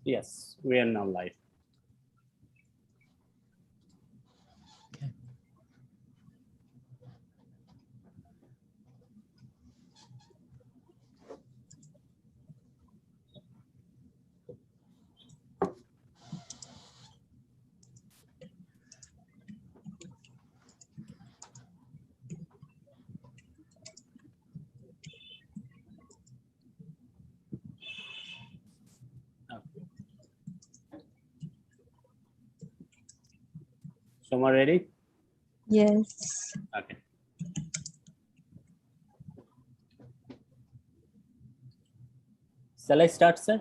Yes, we are now live. Okay. Soma, ready? Yes. Okay. Shall I start, sir?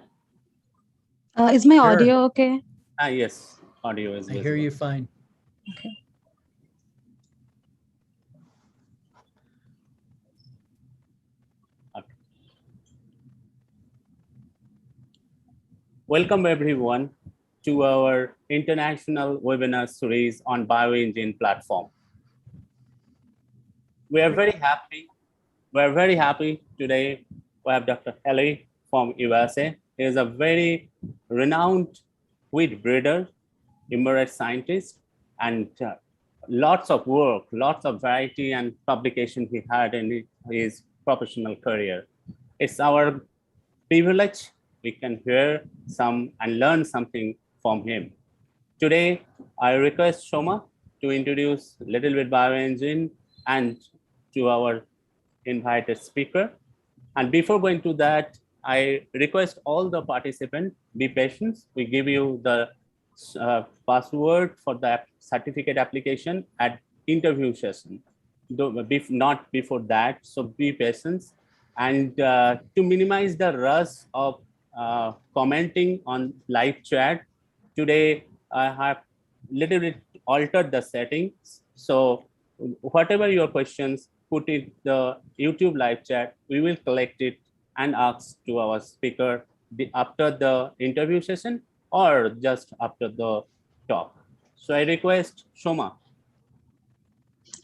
Is my Sure. audio okay? Yes, audio is I visible. hear you fine. Okay. Okay. Welcome everyone to our international webinar series on Bioingene platform. We are very happy. We are very happy today. We have Dr. Haley from USA. He is a very renowned wheat breeder, emeritus scientist, and lots of work, lots of variety and publication he had in his professional career. It's our privilege. We can hear some and learn something from him. Today, I request Shoma to introduce a little bit Bioingene and to our invited speaker. And before going to that, I request all the participants be patient. We give you the password for the certificate application at interview session. Not before that, so be patient. And to minimize the rush of commenting on live chat, today I have little bit altered the settings. So whatever your questions, put in the YouTube live chat, we will collect it and ask to our speaker after the interview session or just after the talk. So I request Shoma.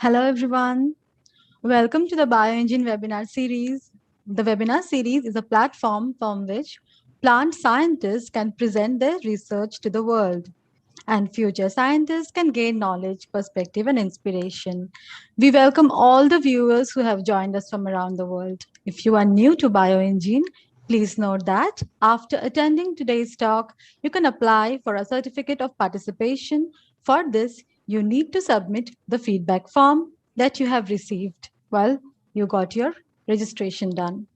Hello, everyone. Welcome to the Bioingene webinar series. The webinar series is a platform from which plant scientists can present their research to the world, and future scientists can gain knowledge, perspective, and inspiration. We welcome all the viewers who have joined us from around the world. If you are new to Bioingene, please note that after attending today's talk, you can apply for a certificate of participation. For this, you need to submit the feedback form that you have received while you got your registration done.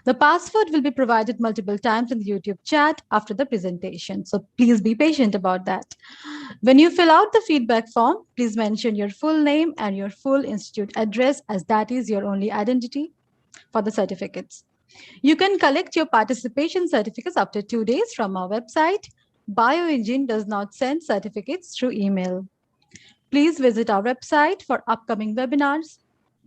The password will be provided multiple times in the YouTube chat after the presentation, so please be patient about that. When you fill out the feedback form, please mention your full name and your full institute address, as that is your only identity for the certificates. You can collect your participation certificates after 2 days from our website. Bioingene does not send certificates through email. Please visit our website for upcoming webinars.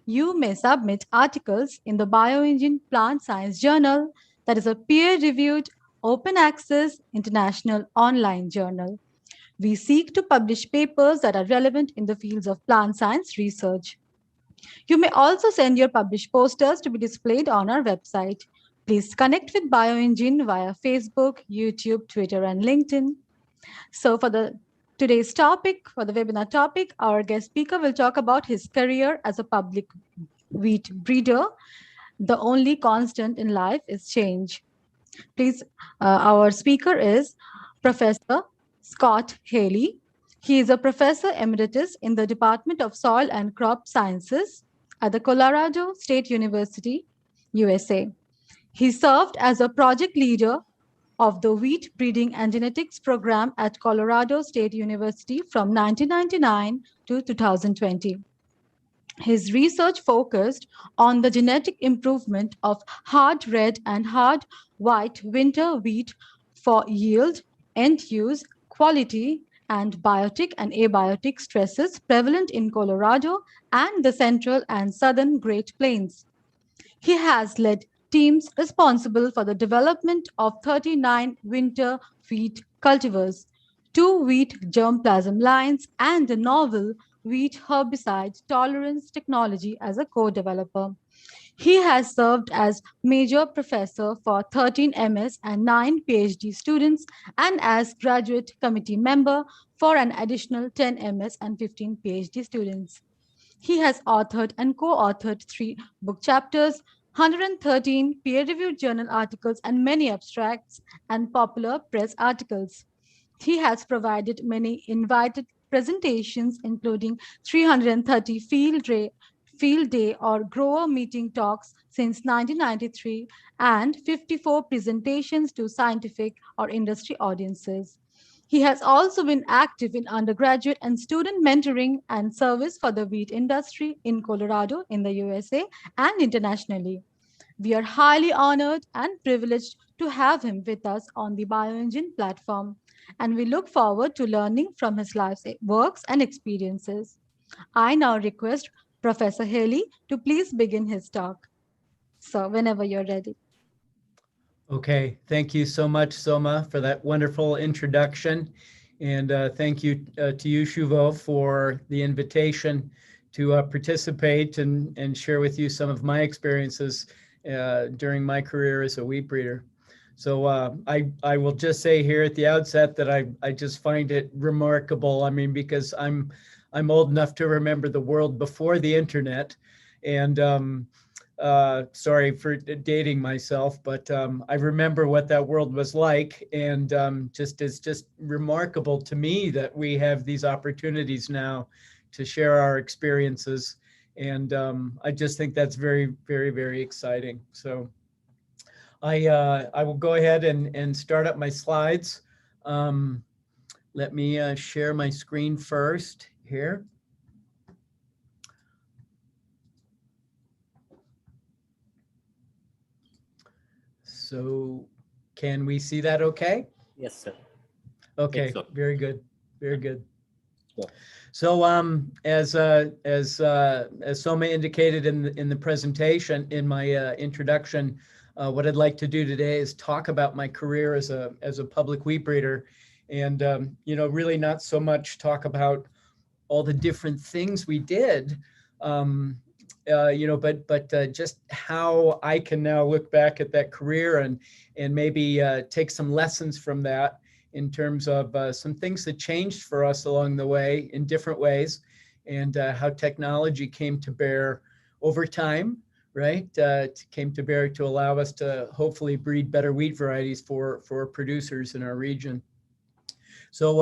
You may submit articles in the Bioingene Plant Science Journal, that is a peer-reviewed, open-access, international online journal. We seek to publish papers that are relevant in the fields of plant science research. You may also send your published posters to be displayed on our website. Please connect with Bioingene via Facebook, YouTube, Twitter, and LinkedIn. So for today's topic, for the webinar topic, our guest speaker will talk about his career as a public wheat breeder. The only constant in life is change. Please, our speaker is Professor Scott Haley. He is a Professor Emeritus in the Department of Soil and Crop Sciences at the Colorado State University, USA. He served as a project leader of the wheat breeding and genetics program at Colorado State University from 1999 to 2020. His research focused on the genetic improvement of hard red and hard white winter wheat for yield, end use, quality, and biotic and abiotic stresses prevalent in Colorado and the central and southern Great Plains. He has led teams responsible for the development of 39 winter wheat cultivars, 2 wheat germplasm lines, and a novel wheat herbicide tolerance technology as a co-developer. He has served as major professor for 13 MS and 9 PhD students and as graduate committee member for an additional 10 MS and 15 PhD students. He has authored and co-authored 3 book chapters, 113 peer-reviewed journal articles, and many abstracts and popular press articles. He has provided many invited presentations, including 330 field day or grower meeting talks since 1993 and 54 presentations to scientific or industry audiences. He has also been active in undergraduate and student mentoring and service for the wheat industry in Colorado, in the USA, and internationally. We are highly honored and privileged to have him with us on the Bioengine platform, and we look forward to learning from his life's works and experiences. I now request Professor Haley to please begin his talk. So, whenever you're ready. Okay, thank you so much, Soma, for that wonderful introduction. And thank you to you, Shuvo, for the invitation to participate and share with you some of my experiences during my career as a wheat breeder. So I will just say here at the outset that I just find it remarkable. I mean, because I'm old enough to remember the world before the internet, and sorry for dating myself, but I remember what that world was like, and it's just remarkable to me that we have these opportunities now to share our experiences, and I just think that's very, very, very exciting. So I will go ahead and start up my slides. Let me share my screen first here. So can we see that okay? Yes, sir. Okay, so. very good, very good. Yeah. So as Soma indicated in the presentation, in my introduction, what I'd like to do today is talk about my career as a public wheat breeder, and you know, really not so much talk about all the different things we did, you know, but just how I can now look back at that career and maybe take some lessons from that in terms of some things that changed for us along the way in different ways, and how technology came to bear over time, right? Came to bear to allow us to hopefully breed better wheat varieties for producers in our region. So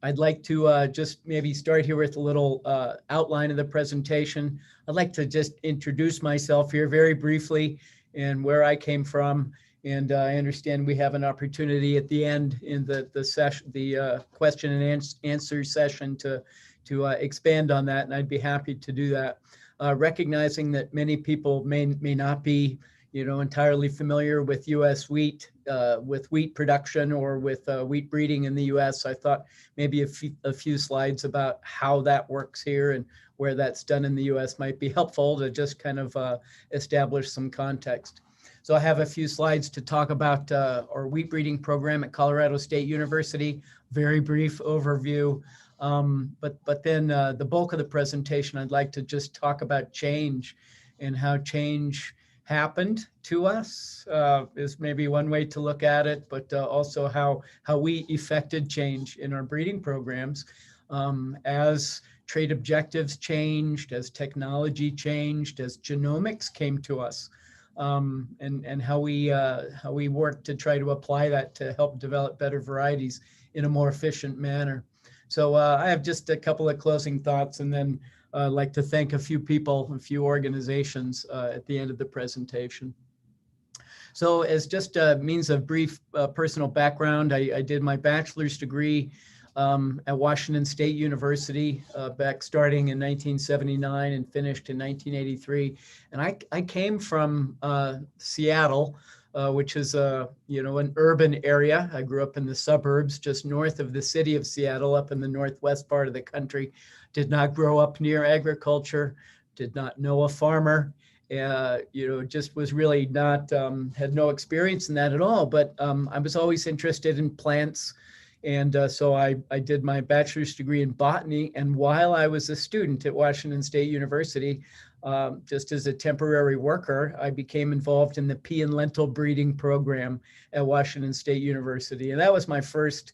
I'd like to just maybe start here with a little outline of the presentation. I'd like to just introduce myself here very briefly and where I came from. And I understand we have an opportunity at the end in the session, the question and answer session to expand on that, and I'd be happy to do that. Recognizing that many people may not be, you know, entirely familiar with U.S. wheat, with wheat production or with wheat breeding in the U.S. I thought maybe a few slides about how that works here and where that's done in the U.S. might be helpful to just kind of establish some context. So I have a few slides to talk about our wheat breeding program at Colorado State University, very brief overview. But then the bulk of the presentation, I'd like to just talk about change and how change happened to us is maybe one way to look at it, but also how we effected change in our breeding programs as trade objectives changed, as technology changed, as genomics came to us. And how we work to try to apply that to help develop better varieties in a more efficient manner. So I have just a couple of closing thoughts, and then I'd like to thank a few people, a few organizations at the end of the presentation. So as just a means of brief personal background, I did my bachelor's degree at Washington State University back starting in 1979 and finished in 1983. And I came from Seattle, which is you know, an urban area. I grew up in the suburbs just north of the city of Seattle, up in the northwest part of the country. Did not grow up near agriculture, did not know a farmer. You know, just was really not, had no experience in that at all. But I was always interested in plants. And so I did my bachelor's degree in botany. And while I was a student at Washington State University, just as a temporary worker, I became involved in the pea and lentil breeding program at Washington State University. And that was my first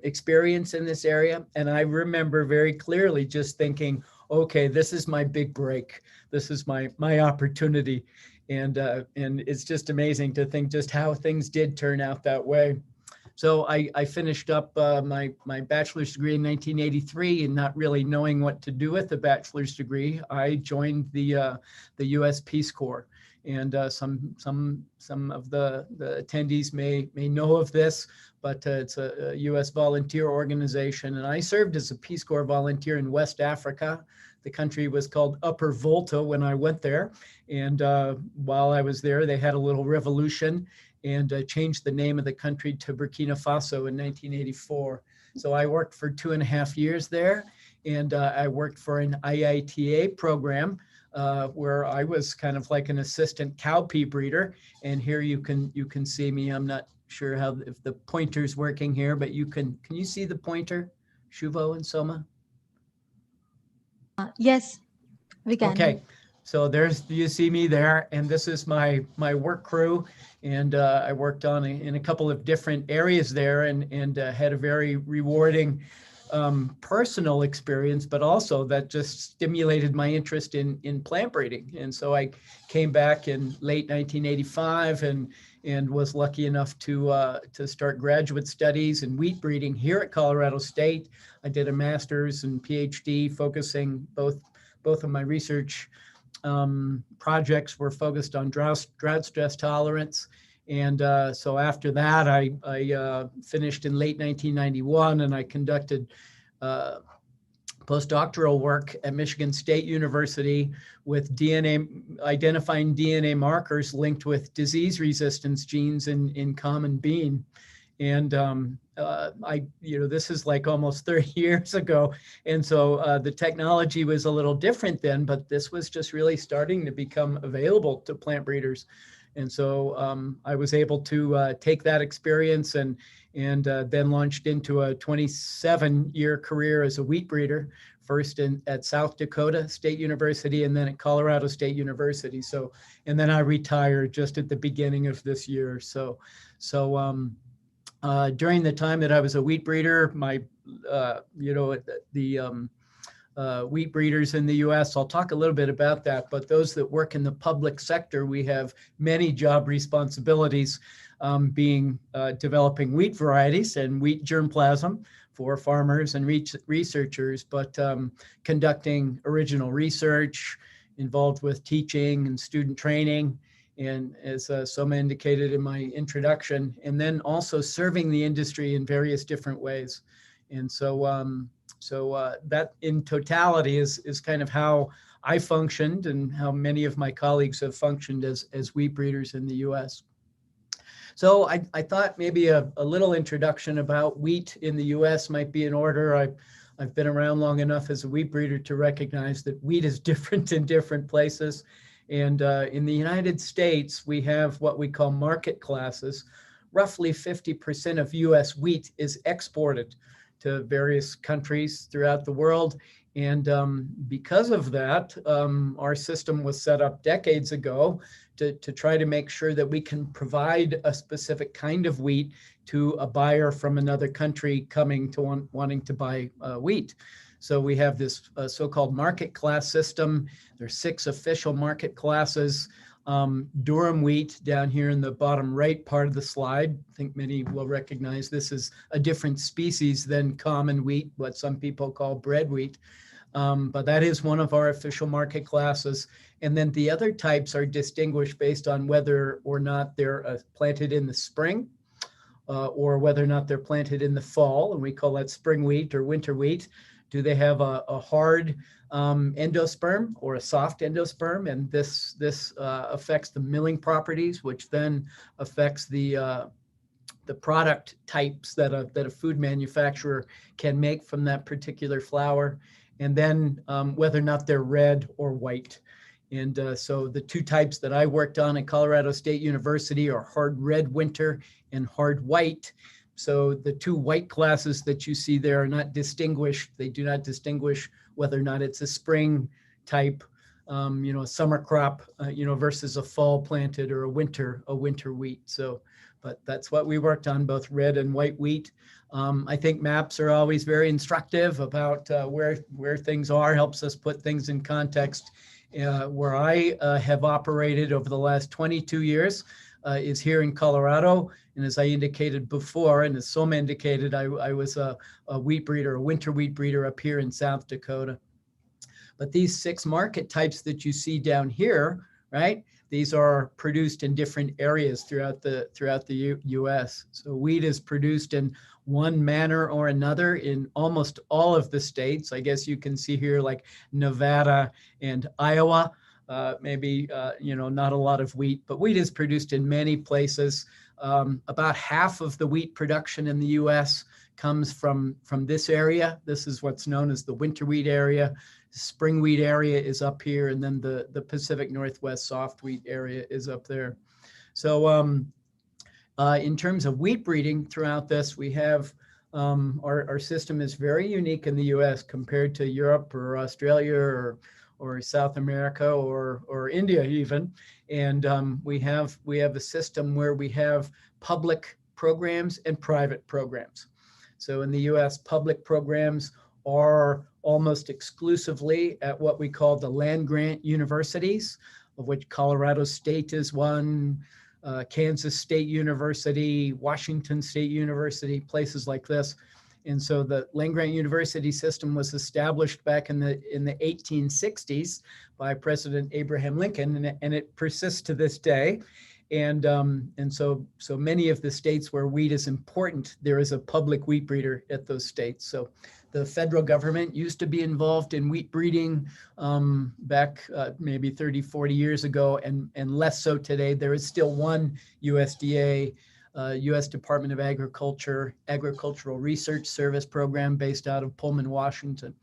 experience in this area. And I remember very clearly just thinking, okay, this is my big break. This is my opportunity. And it's just amazing to think just how things did turn out that way. So I finished up my bachelor's degree in 1983, and not really knowing what to do with the bachelor's degree, I joined the U.S. Peace Corps. And some of the attendees may know of this, but it's a U.S. volunteer organization. And I served as a Peace Corps volunteer in West Africa. The country was called Upper Volta when I went there. And while I was there, they had a little revolution and changed the name of the country to Burkina Faso in 1984. So I worked for 2.5 years there, and I worked for an IITA program where I was kind of like an assistant cowpea breeder. And here you can see me. I'm not sure if the pointer's working here, but can you see the pointer, Shuvo and Soma? Yes, we can. Okay. So you see me there, and this is my work crew, and I worked in a couple of different areas there, and had a very rewarding personal experience, but also that just stimulated my interest in plant breeding. And so I came back in late 1985 and was lucky enough to start graduate studies in wheat breeding here at Colorado State. I did a master's and Ph.D. focusing both of my research projects were focused on drought stress tolerance. And so after that, I finished in late 1991, and I conducted postdoctoral work at Michigan State University with identifying DNA markers linked with disease resistance genes in common bean. And this is like almost 30 years ago. And so the technology was a little different then, but this was just really starting to become available to plant breeders. And so I was able to take that experience and then launched into a 27-year career as a wheat breeder, first at South Dakota State University and then at Colorado State University. So, and then I retired just at the beginning of this year. So during the time that I was a wheat breeder, wheat breeders in the U.S., I'll talk a little bit about that, but those that work in the public sector, we have many job responsibilities, being developing wheat varieties and wheat germplasm for farmers and researchers, but conducting original research, involved with teaching and student training, and as Soma indicated in my introduction, and then also serving the industry in various different ways. And so that in totality is kind of how I functioned and how many of my colleagues have functioned as wheat breeders in the US. So I thought maybe a little introduction about wheat in the US might be in order. I've been around long enough as a wheat breeder to recognize that wheat is different in different places. And in the United States, we have what we call market classes. Roughly 50% of US wheat is exported to various countries throughout the world. And because of that, our system was set up decades ago to try to make sure that we can provide a specific kind of wheat to a buyer from another country coming to wanting to buy wheat. So we have this so-called market class system. There's 6 official market classes. Durum wheat down here in the bottom right part of the slide. I think many will recognize this is a different species than common wheat, what some people call bread wheat. But that is one of our official market classes. And then the other types are distinguished based on whether or not they're planted in the spring or whether or not they're planted in the fall. And we call that spring wheat or winter wheat. Do they have a hard endosperm or a soft endosperm? And this affects the milling properties, which then affects the product types that a food manufacturer can make from that particular flour. And then whether or not they're red or white. And so the 2 types that I worked on at Colorado State University are hard red winter and hard white. So the 2 white classes that you see there are not distinguished. They do not distinguish whether or not it's a spring type summer crop, versus a fall planted or a winter wheat. So, but that's what we worked on, both red and white wheat. I think maps are always very instructive about where things are, helps us put things in context. Where I have operated over the last 22 years is here in Colorado. And as I indicated before, and as Soma indicated, I was a wheat breeder, a winter wheat breeder up here in South Dakota. But these 6 market types that you see down here, right? These are produced in different areas throughout the U.S. So wheat is produced in one manner or another in almost all of the states. I guess you can see here like Nevada and Iowa. Maybe not a lot of wheat, but wheat is produced in many places. About half of the wheat production in the U.S. comes from this area. This is what's known as the winter wheat area. Spring wheat area is up here, and then the Pacific Northwest soft wheat area is up there. So in terms of wheat breeding throughout this, we have our system is very unique in the U.S. compared to Europe or Australia or South America or India even. And we have a system where we have public programs and private programs. So in the U.S., public programs are almost exclusively at what we call the land-grant universities, of which Colorado State is one, Kansas State University, Washington State University, places like this. And so the land-grant university system was established back in the 1860s by President Abraham Lincoln, and it persists to this day. And so many of the states where wheat is important, there is a public wheat breeder at those states. So the federal government used to be involved in wheat breeding back maybe 30, 40 years ago, and less so today. There is still one USDA, U.S. Department of Agriculture, Agricultural Research Service program based out of Pullman, Washington.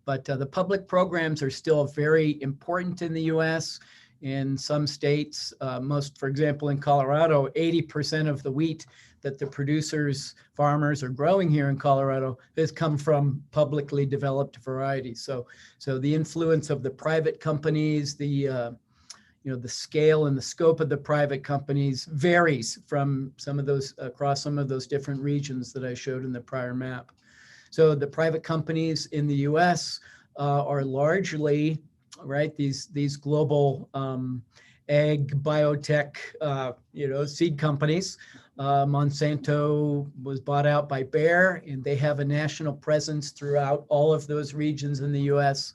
But the public programs are still very important in the U.S. In some states, for example, in Colorado, 80% of the wheat that the farmers are growing here in Colorado has come from publicly developed varieties. So the influence of the private companies, the scale and the scope of the private companies varies from across some of those different regions that I showed in the prior map. So the private companies in the U.S. Are largely, right, these global ag biotech, seed companies. Monsanto was bought out by Bayer, and they have a national presence throughout all of those regions in the U.S.,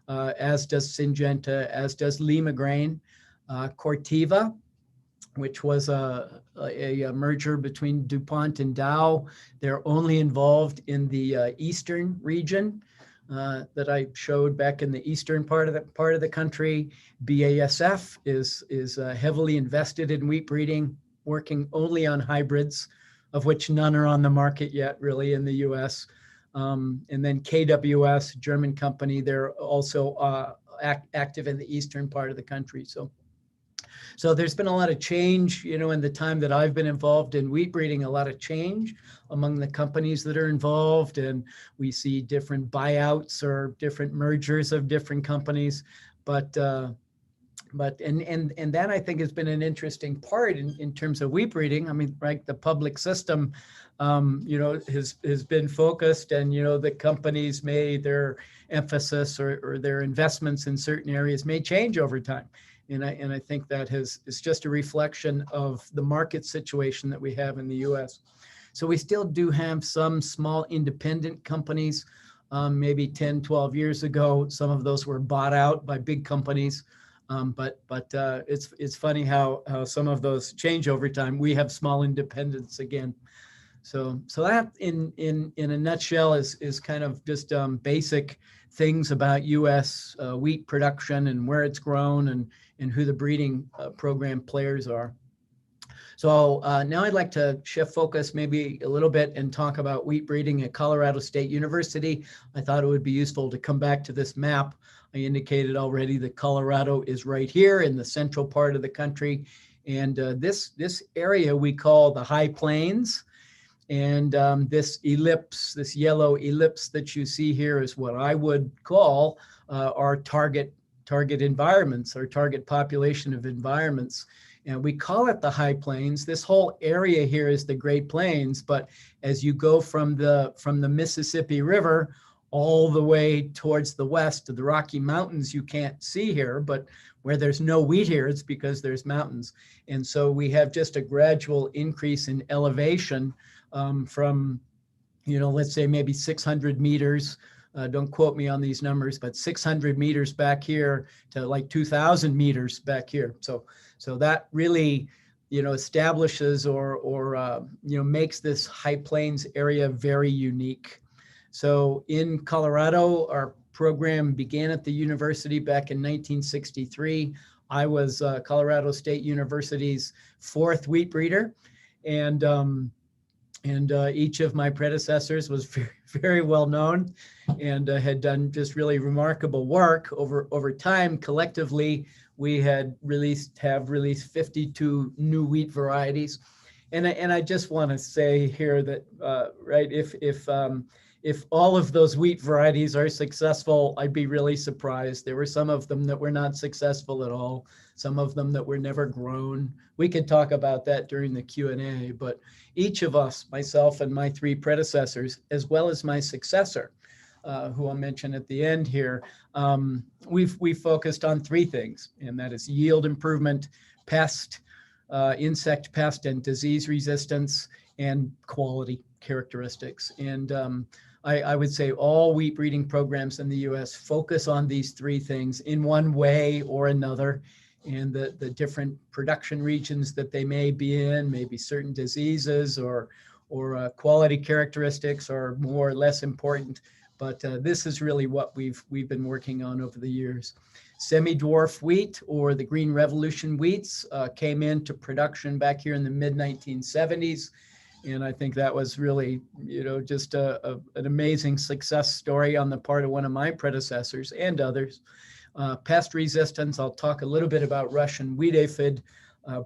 as does Syngenta, as does Lima Grain. Corteva, which was a merger between DuPont and Dow. They're only involved in the eastern region that I showed back in the eastern part of the country. BASF is heavily invested in wheat breeding, working only on hybrids, of which none are on the market yet, really, in the U.S. And then KWS, German company, they're also active in the eastern part of the country. So there's been a lot of change, in the time that I've been involved in wheat breeding, a lot of change among the companies that are involved. And we see different buyouts or different mergers of different companies. But that I think has been an interesting part in terms of wheat breeding. I mean, right, the public system, has been focused, and, the companies their emphasis or their investments in certain areas may change over time. And I think that is just a reflection of the market situation that we have in the U.S. So we still do have some small independent companies. Maybe 10, 12 years ago, some of those were bought out by big companies. But it's funny how some of those change over time. We have small independents again. So that in a nutshell is kind of just basic things about U.S. Wheat production and where it's grown and who the breeding program players are. So now I'd like to shift focus maybe a little bit and talk about wheat breeding at Colorado State University. I thought it would be useful to come back to this map. I indicated already that Colorado is right here in the central part of the country. And this area we call the High Plains. And this ellipse, this yellow ellipse that you see here is what I would call our target target environments or target population of environments. And we call it the high plains. This whole area here is the Great Plains, but as you go from the Mississippi River all the way towards the west to the Rocky Mountains, you can't see here, but where there's no wheat here, it's because there's mountains. And so we have just a gradual increase in elevation from, let's say maybe 600 meters. Don't quote me on these numbers, but 600 meters back here to like 2,000 meters back here. So that really, establishes or makes this high plains area very unique. So in Colorado, our program began at the university back in 1963. I was Colorado State University's 4th wheat breeder, and each of my predecessors was very, very well known and had done just really remarkable work over time. Collectively, we have released 52 new wheat varieties, and I just want to say here that if all of those wheat varieties are successful, I'd be really surprised. There were some of them that were not successful at all, some of them that were never grown. We could talk about that during the Q&A, but each of us, myself and my 3 predecessors, as well as my successor, who I'll mention at the end here, we've focused on 3 things, and that is yield improvement, pest, insect pest and disease resistance, and quality characteristics. And I would say all wheat breeding programs in the US focus on these 3 things in one way or another. And the different production regions that they may be in, maybe certain diseases or quality characteristics are more or less important. But this is really what we've been working on over the years. Semi-dwarf wheat, or the Green Revolution wheats, came into production back here in the mid-1970s. And I think that was really, just an amazing success story on the part of one of my predecessors and others. Pest resistance, I'll talk a little bit about Russian wheat aphid,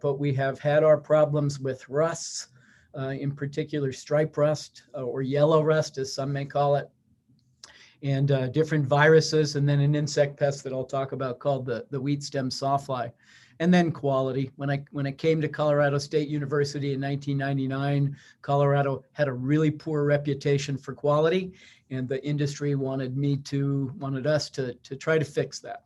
but we have had our problems with rusts, in particular stripe rust or yellow rust, as some may call it, and different viruses, and then an insect pest that I'll talk about called the wheat stem sawfly. And then quality. When I came to Colorado State University in 1999, Colorado had a really poor reputation for quality, and the industry wanted us to try to fix that.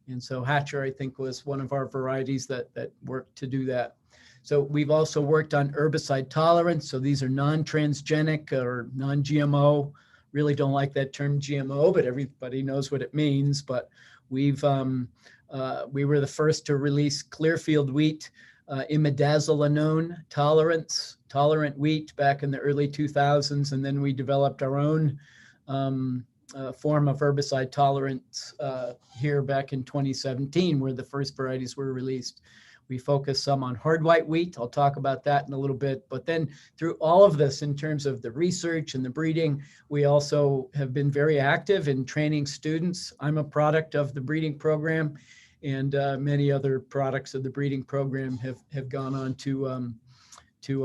And so Hatcher, I think, was one of our varieties that worked to do that. So we've also worked on herbicide tolerance. So these are non-transgenic or non-GMO. Really don't like that term GMO, but everybody knows what it means. But we were the first to release Clearfield wheat, imidazolinone tolerant wheat back in the early 2000s. And then we developed our own form of herbicide tolerance here back in 2017, where the first varieties were released. We focus some on hard white wheat. I'll talk about that in a little bit. But then through all of this, in terms of the research and the breeding, we also have been very active in training students. I'm a product of the breeding program, and many other products of the breeding program have gone on to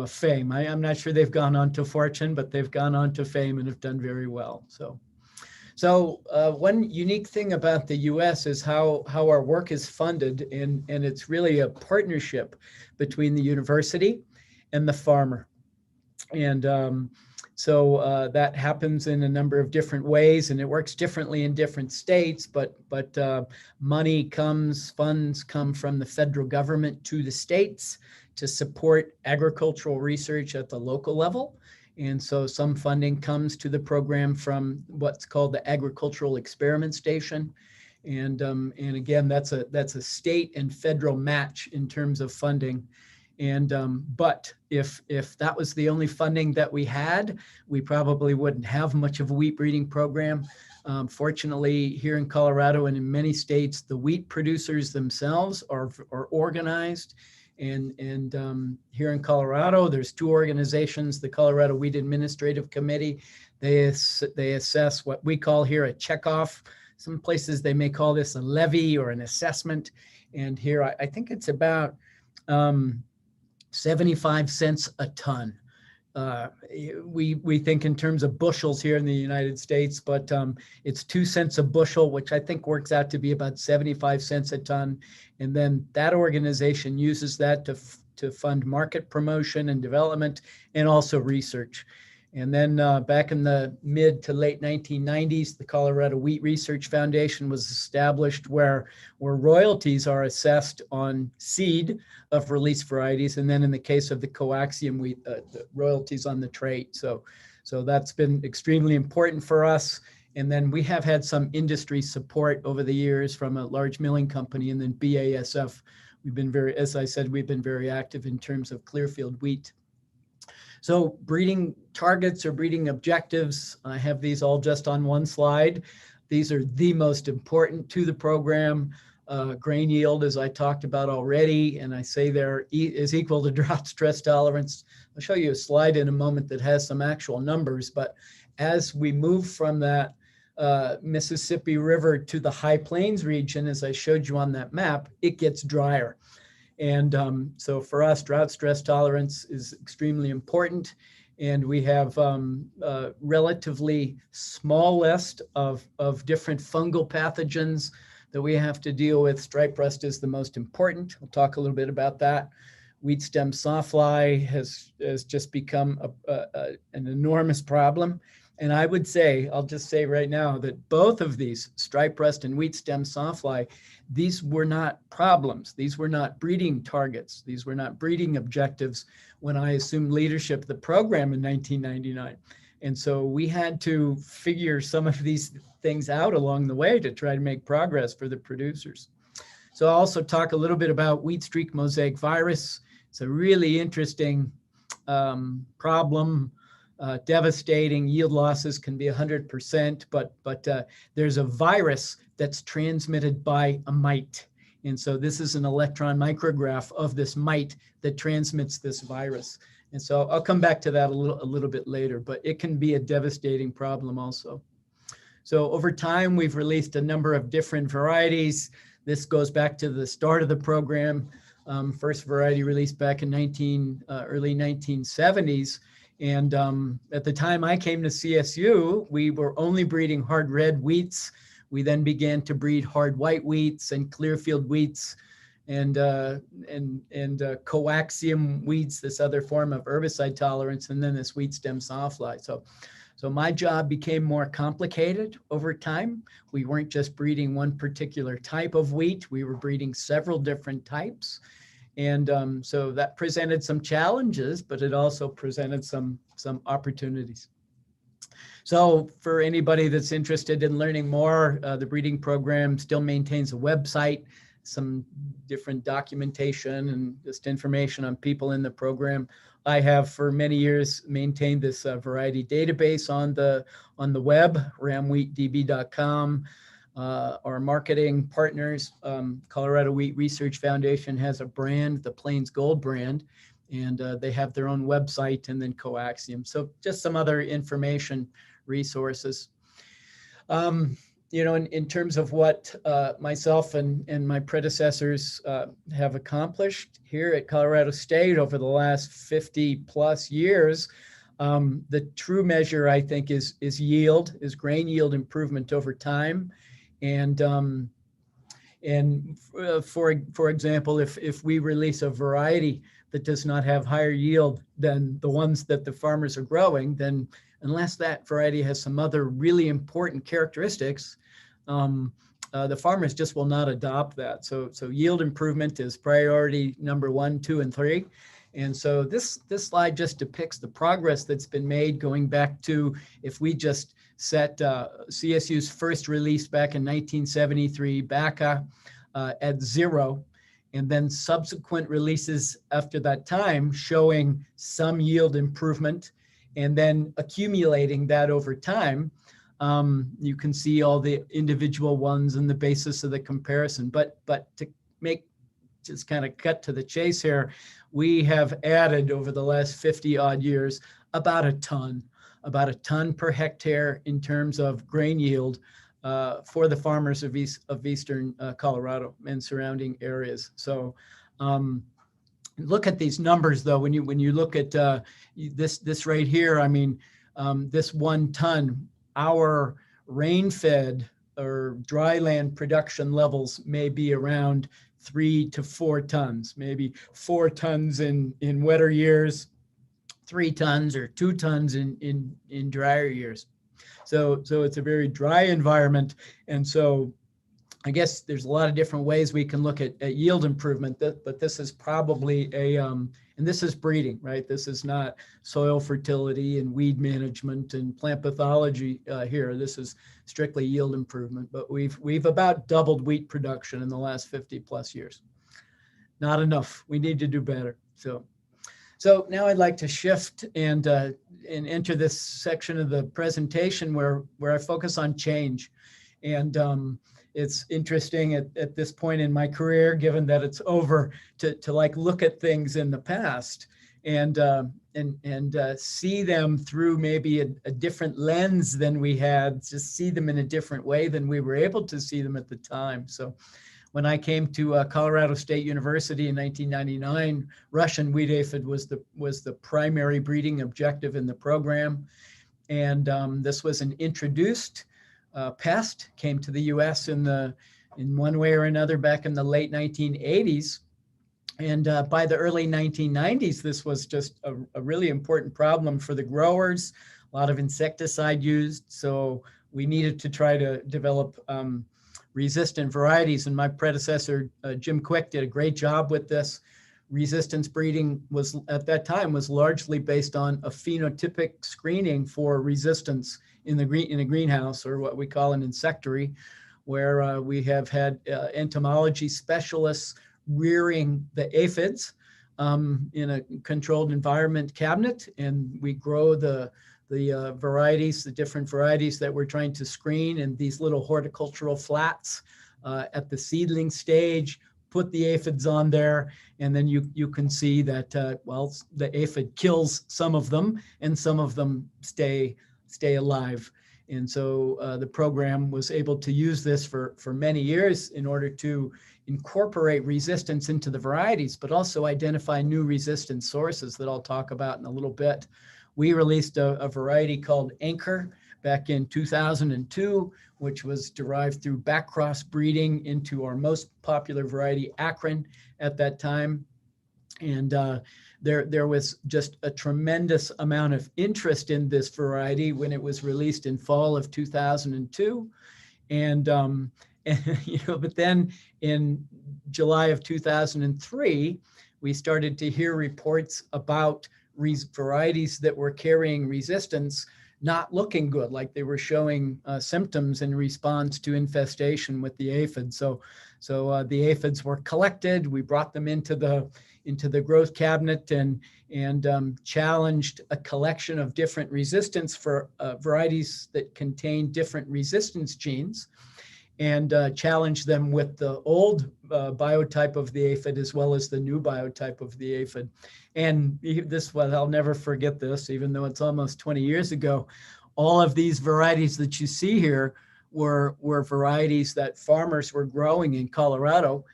fame. I'm not sure they've gone on to fortune, but they've gone on to fame and have done very well. So one unique thing about the U.S. is how our work is funded, and it's really a partnership between the university and the farmer. And so that happens in a number of different ways, and it works differently in different states, but funds come from the federal government to the states to support agricultural research at the local level. And so some funding comes to the program from what's called the Agricultural Experiment Station. And again, that's a state and federal match in terms of funding. And but if that was the only funding that we had, we probably wouldn't have much of a wheat breeding program. Fortunately, here in Colorado and in many states, the wheat producers themselves are organized. And here in Colorado, there's 2 organizations, the Colorado Wheat Administrative Committee. They assess what we call here a checkoff. Some places they may call this a levy or an assessment. And here, I think it's about 75 cents a ton we think in terms of bushels here in the United States, but it's 2 cents a bushel, which I think works out to be about 75 cents a ton. And then that organization uses that to fund market promotion and development and also research. And then back in the mid to late 1990s, the Colorado Wheat Research Foundation was established where royalties are assessed on seed of released varieties. And then in the case of the coaxium wheat, the royalties on the trait. So that's been extremely important for us. And then we have had some industry support over the years from a large milling company, and then BASF. We've been very, as I said, we've been very active in terms of clearfield wheat. So breeding targets or breeding objectives, I have these all just on one slide. These are the most important to the program. Grain yield, as I talked about already, and I say there is equal to drought stress tolerance. I'll show you a slide in a moment that has some actual numbers, but as we move from that Mississippi River to the High Plains region, as I showed you on that map, it gets drier. And so for us, drought stress tolerance is extremely important. And we have a relatively small list of different fungal pathogens that we have to deal with. Stripe rust is the most important. We'll talk a little bit about that. Wheat stem sawfly has just become an enormous problem. And I would say, I'll just say right now that both of these, stripe rust and wheat stem sawfly, these were not problems. These were not breeding targets. These were not breeding objectives when I assumed leadership of the program in 1999. And so we had to figure some of these things out along the way to try to make progress for the producers. So I'll also talk a little bit about wheat streak mosaic virus. It's a really interesting problem. Devastating. Yield losses can be 100%, but there's a virus that's transmitted by a mite. And so this is an electron micrograph of this mite that transmits this virus. And so I'll come back to that a little bit later, but it can be a devastating problem also. So over time, we've released a number of different varieties. This goes back to the start of the program. First variety released back in early 1970s. And at the time I came to CSU, we were only breeding hard red wheats. We then began to breed hard white wheats and clearfield wheats and coaxium wheats, this other form of herbicide tolerance, and then this wheat stem sawfly. So my job became more complicated over time. We weren't just breeding one particular type of wheat. We were breeding several different types. And so that presented some challenges, but it also presented some opportunities. So for anybody that's interested in learning more, the breeding program still maintains a website, some different documentation and just information on people in the program. I have for many years maintained this variety database on the web, ramwheatdb.com. Our marketing partners, Colorado Wheat Research Foundation has a brand, the Plains Gold brand, and they have their own website, and then coaxium. So just some other information resources. You know, in terms of what myself and my predecessors have accomplished here at Colorado State over the last 50 plus years, the true measure, I think, is yield, is grain yield improvement over time. And for example, if we release a variety that does not have higher yield than the ones that the farmers are growing, then unless that variety has some other really important characteristics, the farmers just will not adopt that. So yield improvement is priority number 1, 2, and 3. And so this slide just depicts the progress that's been made going back to, if we just set CSU's first release back in 1973, BACA at 0, and then subsequent releases after that time showing some yield improvement, and then accumulating that over time. You can see all the individual ones and the basis of the comparison, but to make, just kind of cut to the chase here, we have added over the last 50 odd years about a ton per hectare in terms of grain yield for the farmers of eastern Colorado and surrounding areas. So look at these numbers though, when you look at this right here, I mean, this 1 ton, our rain-fed or dry land production levels may be around 3 to 4 tons, maybe 4 tons in wetter years, 3 tons or 2 tons in drier years. So it's a very dry environment. And so I guess there's a lot of different ways we can look at yield improvement, but this is probably and this is breeding, right? This is not soil fertility and weed management and plant pathology here. This is strictly yield improvement, but we've about doubled wheat production in the last 50 plus years. Not enough. We need to do better. So now I'd like to shift and enter this section of the presentation where I focus on change. And it's interesting at this point in my career, given that it's over, to like look at things in the past and see them through maybe a different lens than we had, just see them in a different way than we were able to see them at the time. So when I came to Colorado State University in 1999, Russian wheat aphid was the primary breeding objective in the program. And this was an introduced pest, came to the US in one way or another back in the late 1980s. And by the early 1990s, this was just a really important problem for the growers, a lot of insecticide used. So we needed to try to develop resistant varieties. And my predecessor, Jim Quick, did a great job with this. Resistance breeding was, at that time, was largely based on a phenotypic screening for resistance in a greenhouse, or what we call an insectary, where we have had entomology specialists rearing the aphids in a controlled environment cabinet, and we grow the varieties, the different varieties that we're trying to screen in these little horticultural flats at the seedling stage, put the aphids on there, and then you can see that, well, the aphid kills some of them and some of them stay alive. And so the program was able to use this for many years in order to incorporate resistance into the varieties, but also identify new resistance sources that I'll talk about in a little bit. We released a variety called Anchor back in 2002, which was derived through backcross breeding into our most popular variety, Akron, at that time. And there was just a tremendous amount of interest in this variety when it was released in fall of 2002. And but then in July of 2003, we started to hear reports about varieties that were carrying resistance not looking good, like they were showing symptoms in response to infestation with the aphid. So the aphids were collected. We brought them into the growth cabinet and challenged a collection of different resistance for varieties that contain different resistance genes, and challenged them with the old biotype of the aphid as well as the new biotype of the aphid. And this, well, I'll never forget this, even though it's almost 20 years ago. All of these varieties that you see here were varieties that farmers were growing in Colorado,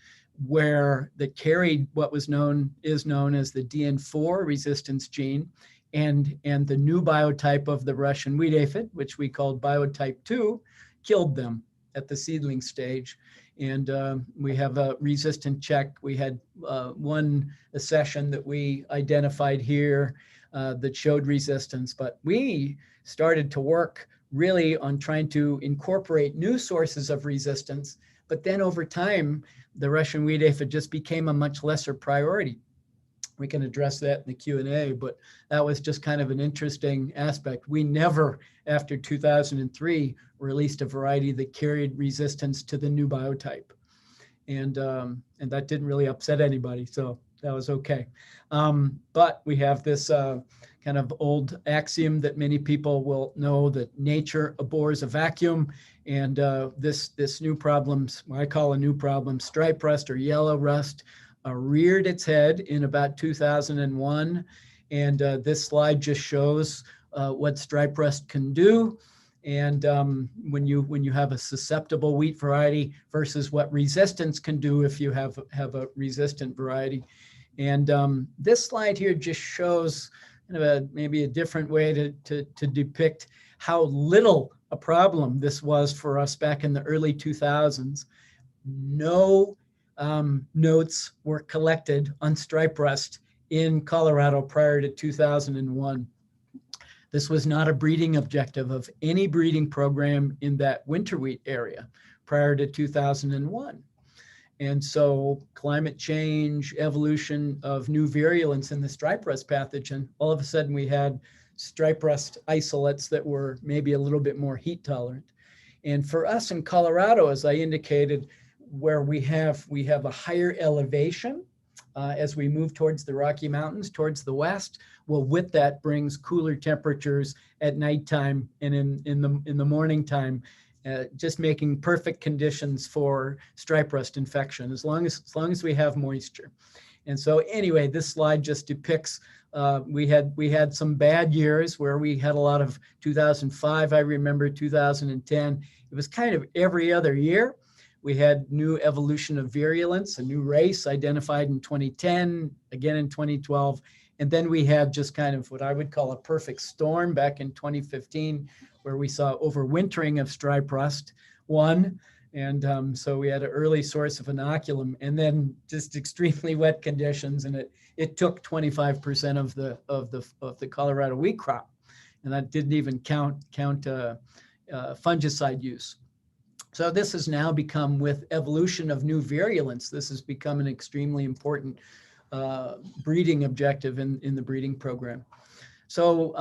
where that carried what is known as the DN4 resistance gene, and the new biotype of the Russian wheat aphid, which we called biotype 2, killed them at the seedling stage. And we have a resistant check. We had one accession that we identified here that showed resistance, but we started to work really on trying to incorporate new sources of resistance. But then over time, the Russian wheat aphid just became a much lesser priority. We can address that in the Q&A, but that was just kind of an interesting aspect. We never, after 2003, released a variety that carried resistance to the new biotype. And that didn't really upset anybody, so that was okay. But we have this kind of old axiom that many people will know, that nature abhors a vacuum. And this new problem, what I call a new problem, stripe rust or yellow rust, reared its head in about 2001. And this slide just shows what stripe rust can do. And when you have a susceptible wheat variety versus what resistance can do if you have a resistant variety. And this slide here just shows kind of maybe a different way to depict how little a problem this was for us back in the early 2000s. No notes were collected on stripe rust in Colorado prior to 2001. This was not a breeding objective of any breeding program in that winter wheat area prior to 2001. And so climate change, evolution of new virulence in the stripe rust pathogen, all of a sudden we had stripe rust isolates that were maybe a little bit more heat tolerant. And for us in Colorado, as I indicated, where we have a higher elevation as we move towards the Rocky Mountains, towards the west, well, with that brings cooler temperatures at nighttime and in the morning time, just making perfect conditions for stripe rust infection as long as we have moisture. And so anyway, this slide just depicts we had some bad years where we had a lot of 2005, I remember 2010. It was kind of every other year. We had new evolution of virulence, a new race identified in 2010, again in 2012. And then we had just kind of what I would call a perfect storm back in 2015, where we saw overwintering of stripe rust, one. And so we had an early source of inoculum, and then just extremely wet conditions. And it took 25% of the Colorado wheat crop. And that didn't even count fungicide use. So this has now become, with evolution of new virulence, this has become an extremely important breeding objective in the breeding program. So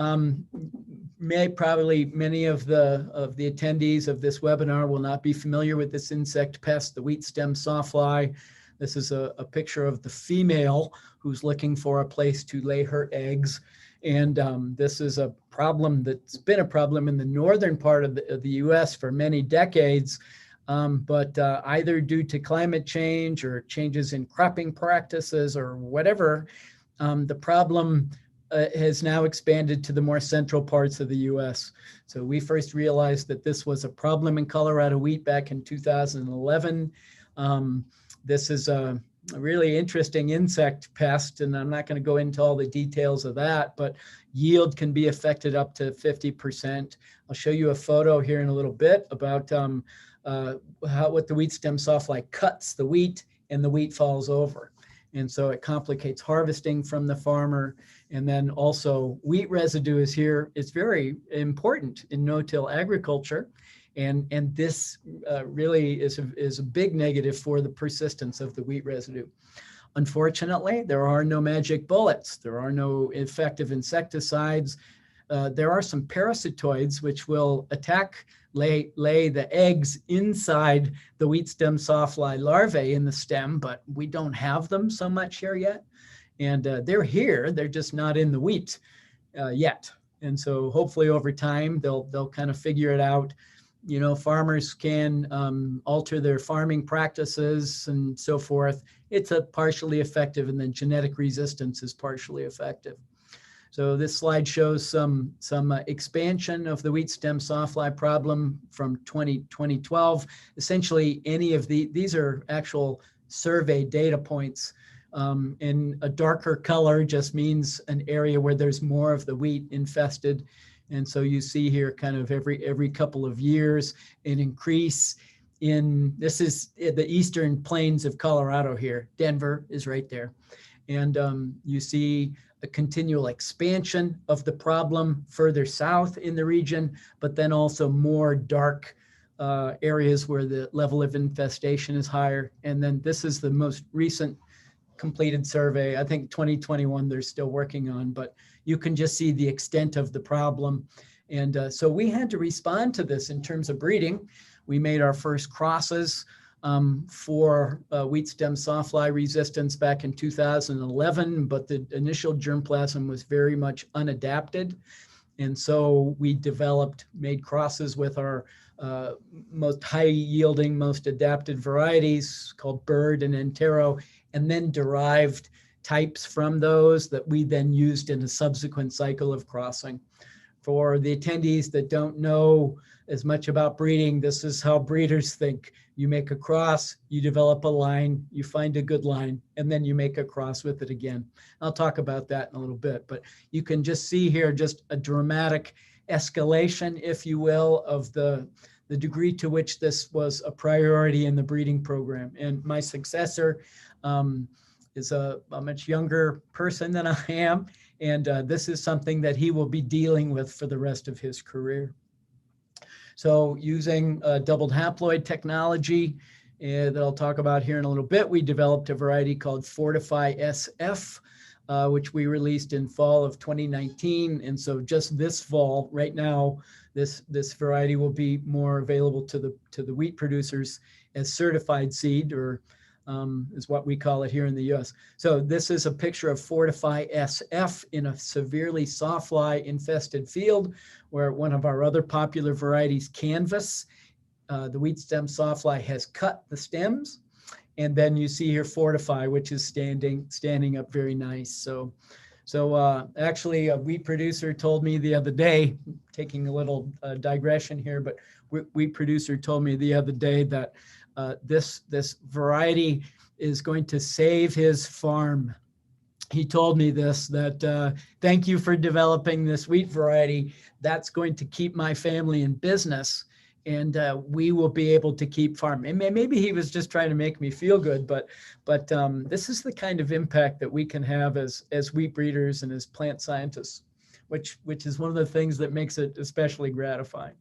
probably many of the attendees of this webinar will not be familiar with this insect pest, the wheat stem sawfly. This is a picture of the female who's looking for a place to lay her eggs. And this is a problem that's been a problem in the northern part of the US for many decades, but either due to climate change or changes in cropping practices or whatever, the problem has now expanded to the more central parts of the US. So we first realized that this was a problem in Colorado wheat back in 2011. This is a really interesting insect pest, and I'm not going to go into all the details of that, but yield can be affected up to 50%. I'll show you a photo here in a little bit about what the wheat stem sawfly cuts the wheat, and the wheat falls over. And so it complicates harvesting from the farmer. And then also wheat residue is here. It's very important in no-till agriculture. And this really is a big negative for the persistence of the wheat residue. Unfortunately, there are no magic bullets. There are no effective insecticides. There are some parasitoids which will lay the eggs inside the wheat stem sawfly larvae in the stem, but we don't have them so much here yet. And they're here, they're just not in the wheat yet. And so hopefully over time, they'll kind of figure it out. You know, farmers can alter their farming practices and so forth. It's a partially effective, and then genetic resistance is partially effective. So this slide shows some expansion of the wheat stem sawfly problem from 2012. Essentially, any of these are actual survey data points. And a darker color just means an area where there's more of the wheat infested. And so you see here kind of every couple of years an increase in, this is the eastern plains of Colorado here. Denver is right there. And you see a continual expansion of the problem further south in the region, but then also more dark areas where the level of infestation is higher. And then this is the most recent completed survey. I think 2021 they're still working on, but you can just see the extent of the problem. And so we had to respond to this in terms of breeding. We made our first crosses for wheat stem sawfly resistance back in 2011, but the initial germplasm was very much unadapted. And so we made crosses with our most high yielding, most adapted varieties called Bird and Entero, and then derived types from those that we then used in a subsequent cycle of crossing. For the attendees that don't know as much about breeding, this is how breeders think. You make a cross, you develop a line, you find a good line, and then you make a cross with it again. I'll talk about that in a little bit, but you can just see here just a dramatic escalation, if you will, of the degree to which this was a priority in the breeding program. And my successor is a much younger person than I am, and this is something that he will be dealing with for the rest of his career. So using doubled haploid technology that I'll talk about here in a little bit, we developed a variety called Fortify SF, which we released in fall of 2019. And so just this fall, right now, this variety will be more available to the wheat producers as certified seed, or is what we call it here in the US. So this is a picture of Fortify SF in a severely sawfly infested field where one of our other popular varieties, Canvas, the wheat stem sawfly has cut the stems. And then you see here Fortify, which is standing up very nice. So actually a wheat producer told me the other day, taking a little digression here, but wheat producer told me the other day that this variety is going to save his farm. He told me this, that thank you for developing this wheat variety. That's going to keep my family in business, and we will be able to keep farming. And maybe he was just trying to make me feel good, but this is the kind of impact that we can have as wheat breeders and as plant scientists, which is one of the things that makes it especially gratifying.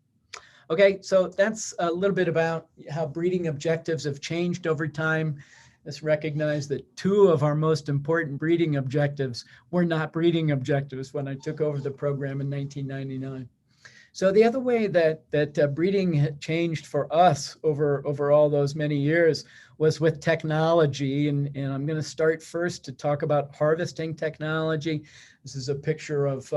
Okay, so that's a little bit about how breeding objectives have changed over time. Let's recognize that two of our most important breeding objectives were not breeding objectives when I took over the program in 1999. So the other way that breeding had changed for us over all those many years was with technology. And I'm going to start first to talk about harvesting technology. This is a picture of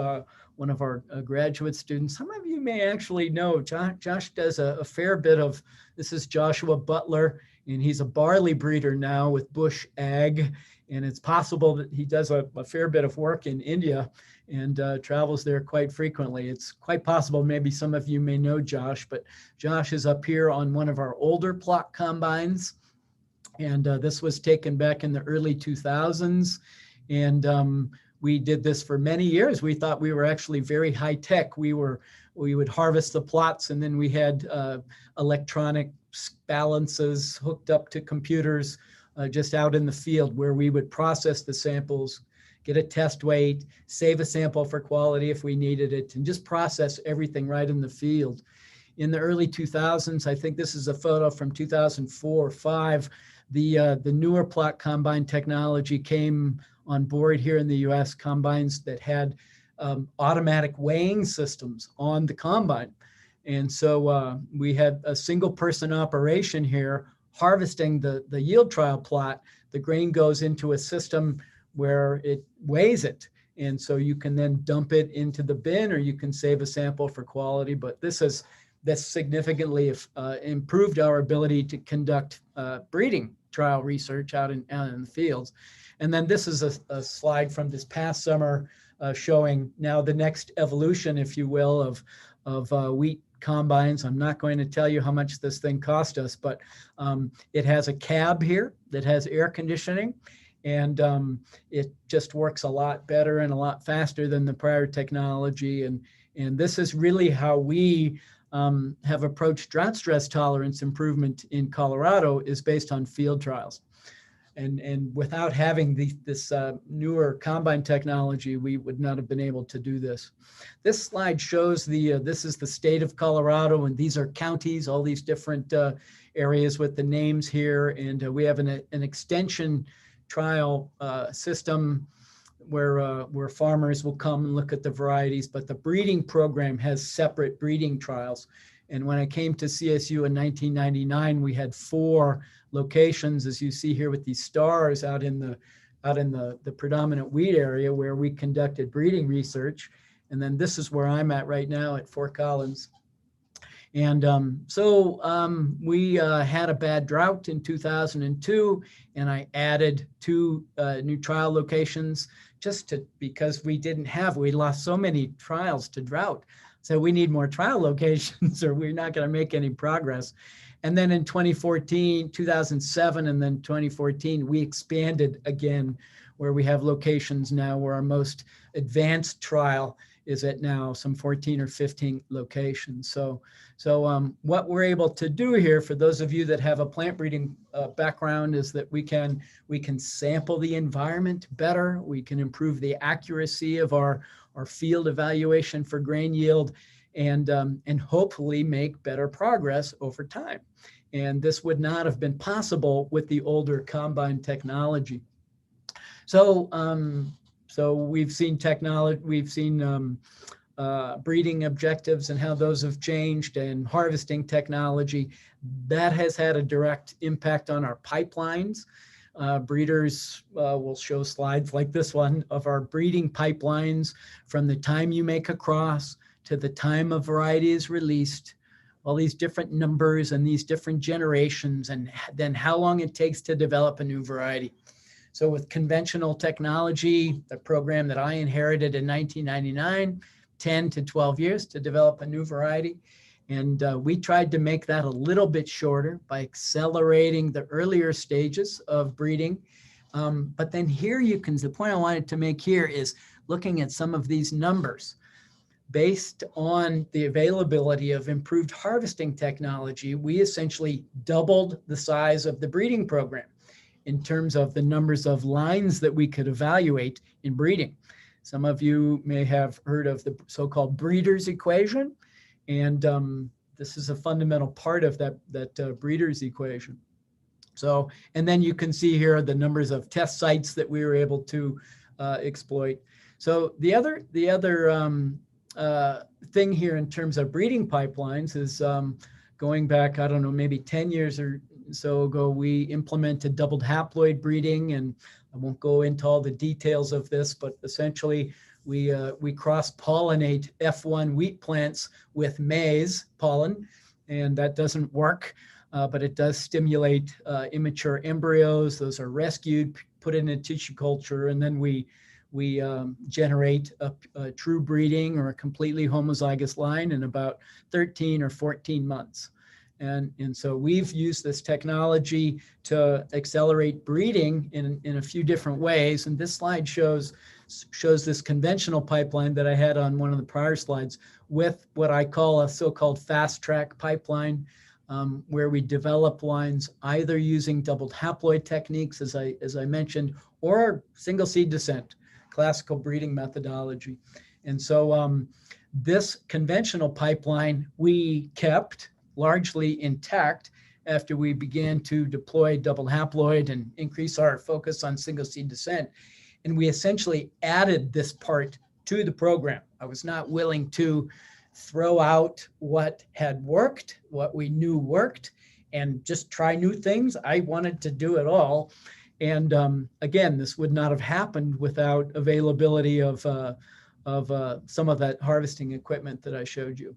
one of our graduate students. Some of you may actually know, Josh does a fair bit of, this is Joshua Butler, and he's a barley breeder now with Bush Ag. And it's possible that he does a fair bit of work in India and travels there quite frequently. It's quite possible maybe some of you may know Josh, but Josh is up here on one of our older plot combines. And this was taken back in the early 2000s. And we did this for many years. We thought we were actually very high tech. We would harvest the plots, and then we had electronic balances hooked up to computers just out in the field, where we would process the samples, get a test weight, save a sample for quality if we needed it, and just process everything right in the field. In the early 2000s, I think this is a photo from 2004 or 5, the newer plot combine technology came on board here in the US, combines that had automatic weighing systems on the combine. And so we had a single person operation here harvesting the yield trial plot. The grain goes into a system where it weighs it. And so you can then dump it into the bin, or you can save a sample for quality. But this significantly improved our ability to conduct breeding trial research out in the fields. And then this is a slide from this past summer showing now the next evolution, if you will, of wheat combines. I'm not going to tell you how much this thing cost us, but it has a cab here that has air conditioning, and it just works a lot better and a lot faster than the prior technology. And this is really how we have approached drought stress tolerance improvement in Colorado, is based on field trials. And without having this newer combine technology, we would not have been able to do this. This slide shows this is the state of Colorado, and these are counties, all these different areas with the names here. And we have an extension trial system where farmers will come and look at the varieties, but the breeding program has separate breeding trials. And when I came to CSU in 1999, we had 4 locations, as you see here with these stars out in the predominant wheat area, where we conducted breeding research. And then this is where I'm at right now at Fort Collins. And we had a bad drought in 2002, and I added 2 new trial locations because we lost so many trials to drought. So we need more trial locations or we're not going to make any progress. And then in 2007, and then 2014, we expanded again, where we have locations now where our most advanced trial is at now some 14 or 15 locations. So what we're able to do here, for those of you that have a plant breeding background, is that we can sample the environment better. We can improve the accuracy of our field evaluation for grain yield, and hopefully make better progress over time. And this would not have been possible with the older combine technology. So we've seen breeding objectives and how those have changed, and harvesting technology. That has had a direct impact on our pipelines. Breeders will show slides like this one of our breeding pipelines from the time you make a cross to the time a variety is released, all these different numbers and these different generations, and then how long it takes to develop a new variety. So with conventional technology, the program that I inherited in 1999, 10 to 12 years to develop a new variety. And we tried to make that a little bit shorter by accelerating the earlier stages of breeding. But then here the point I wanted to make here is looking at some of these numbers. Based on the availability of improved harvesting technology, we essentially doubled the size of the breeding program in terms of the numbers of lines that we could evaluate in breeding. Some of you may have heard of the so-called breeder's equation, and this is a fundamental part of that breeder's equation. So, and then you can see here the numbers of test sites that we were able to exploit. So the other thing here in terms of breeding pipelines is going back, I don't know, maybe 10 years or so ago, we implemented doubled haploid breeding, and I won't go into all the details of this, but essentially we cross-pollinate F1 wheat plants with maize pollen, and that doesn't work, but it does stimulate immature embryos. Those are rescued, put in a tissue culture, and then we generate a true breeding or a completely homozygous line in about 13 or 14 months. And so we've used this technology to accelerate breeding in a few different ways. And this slide shows this conventional pipeline that I had on one of the prior slides with what I call a so-called fast track pipeline, where we develop lines either using doubled haploid techniques, as I mentioned, or single seed descent, classical breeding methodology. And so this conventional pipeline we kept largely intact after we began to deploy double haploid and increase our focus on single seed descent. And we essentially added this part to the program. I was not willing to throw out what had worked, what we knew worked, and just try new things. I wanted to do it all. And again, this would not have happened without availability of some of that harvesting equipment that I showed you.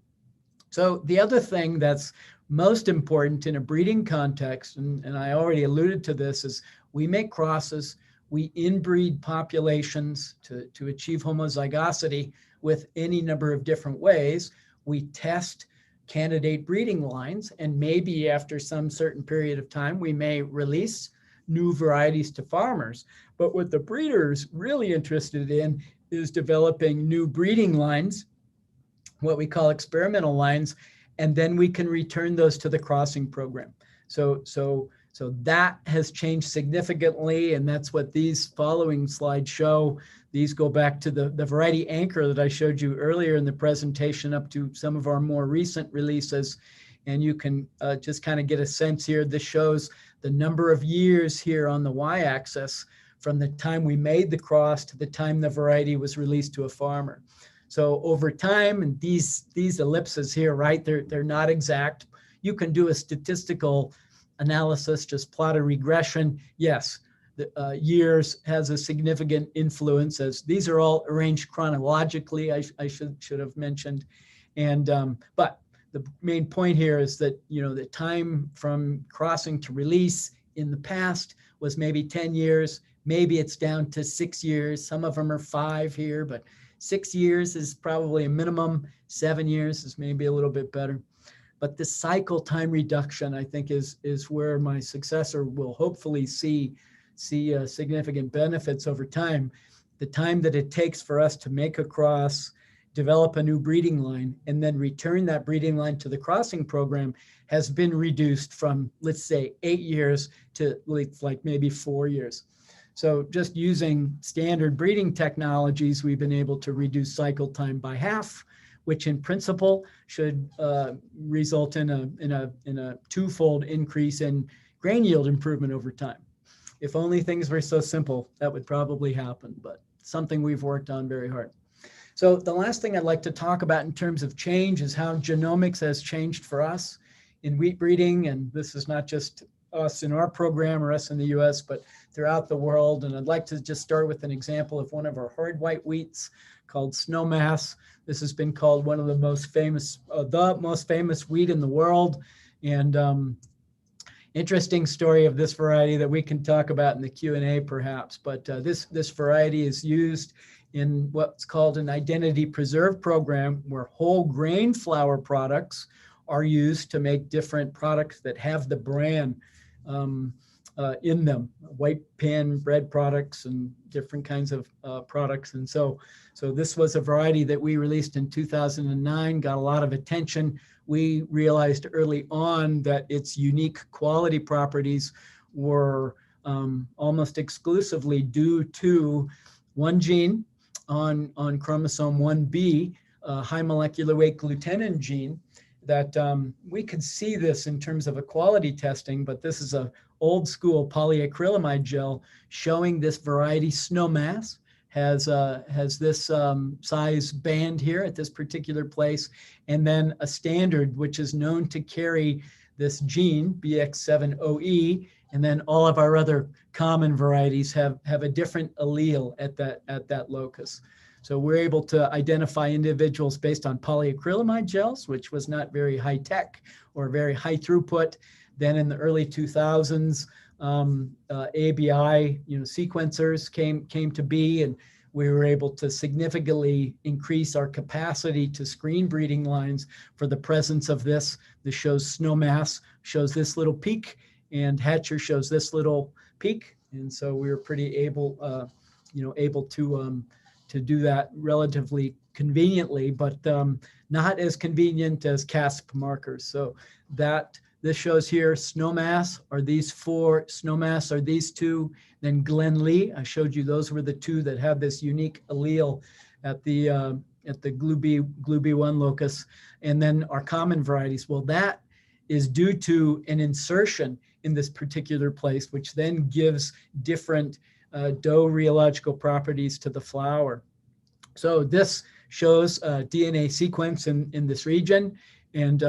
So the other thing that's most important in a breeding context, and I already alluded to this, is we make crosses, we inbreed populations to achieve homozygosity with any number of different ways. We test candidate breeding lines, and maybe after some certain period of time, we may release new varieties to farmers. But what the breeder's really interested in is developing new breeding lines, what we call experimental lines, and then we can return those to the crossing program. So that has changed significantly, and that's what these following slides show. These go back to the variety anchor that I showed you earlier in the presentation up to some of our more recent releases. And you can just kind of get a sense here. This shows the number of years here on the y-axis from the time we made the cross to the time the variety was released to a farmer. So over time, and these ellipses here, right, they're not exact. You can do a statistical analysis, just plot a regression. Yes, the years has a significant influence, as these are all arranged chronologically, I should have mentioned. And but the main point here is that, the time from crossing to release in the past was maybe 10 years. Maybe it's down to 6 years. Some of them are 5 here, but 6 years is probably a minimum. 7 years is maybe a little bit better. But the cycle time reduction, I think, is where my successor will hopefully see significant benefits over time. The time that it takes for us to make a cross, develop a new breeding line, and then return that breeding line to the crossing program has been reduced from, let's say, 8 years to like maybe 4 years. So just using standard breeding technologies, we've been able to reduce cycle time by half, which in principle should result in a twofold increase in grain yield improvement over time. If only things were so simple, that would probably happen, but something we've worked on very hard. So the last thing I'd like to talk about in terms of change is how genomics has changed for us in wheat breeding. And this is not just us in our program or us in the US, but throughout the world. And I'd like to just start with an example of one of our hard white wheats called Snowmass. This has been called one of the most famous wheat in the world. And interesting story of this variety that we can talk about in the Q&A perhaps, but this variety is used in what's called an identity preserve program, where whole grain flour products are used to make different products that have the bran in them, white pan bread products and different kinds of products. And so this was a variety that we released in 2009, got a lot of attention. We realized early on that its unique quality properties were almost exclusively due to one gene on chromosome 1b, high molecular weight glutenin gene, that we could see this in terms of a quality testing, but this is a old school polyacrylamide gel showing this variety Snowmass has this size band here at this particular place, and then a standard which is known to carry this gene BX7OE, and then all of our other common varieties have a different allele at that locus. So we're able to identify individuals based on polyacrylamide gels, which was not very high tech or very high throughput. Then in the early 2000s, ABI sequencers came to be, and we were able to significantly increase our capacity to screen breeding lines for the presence of this. This shows Snowmass, shows this little peak, and Hatcher shows this little peak. And so we were pretty able to do that relatively conveniently, but not as convenient as CASP markers. So this shows here Snowmass are these 4, Snowmass are these 2, then Glenlee, I showed you those were the 2 that have this unique allele at the GLUB1 locus, and then our common varieties. Well, that is due to an insertion in this particular place, which then gives different dough rheological properties to the flour. So this shows DNA sequence in this region. And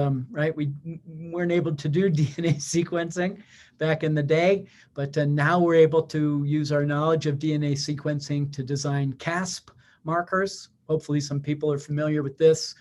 we weren't able to do DNA sequencing back in the day, but now we're able to use our knowledge of DNA sequencing to design CASP markers. Hopefully some people are familiar with this.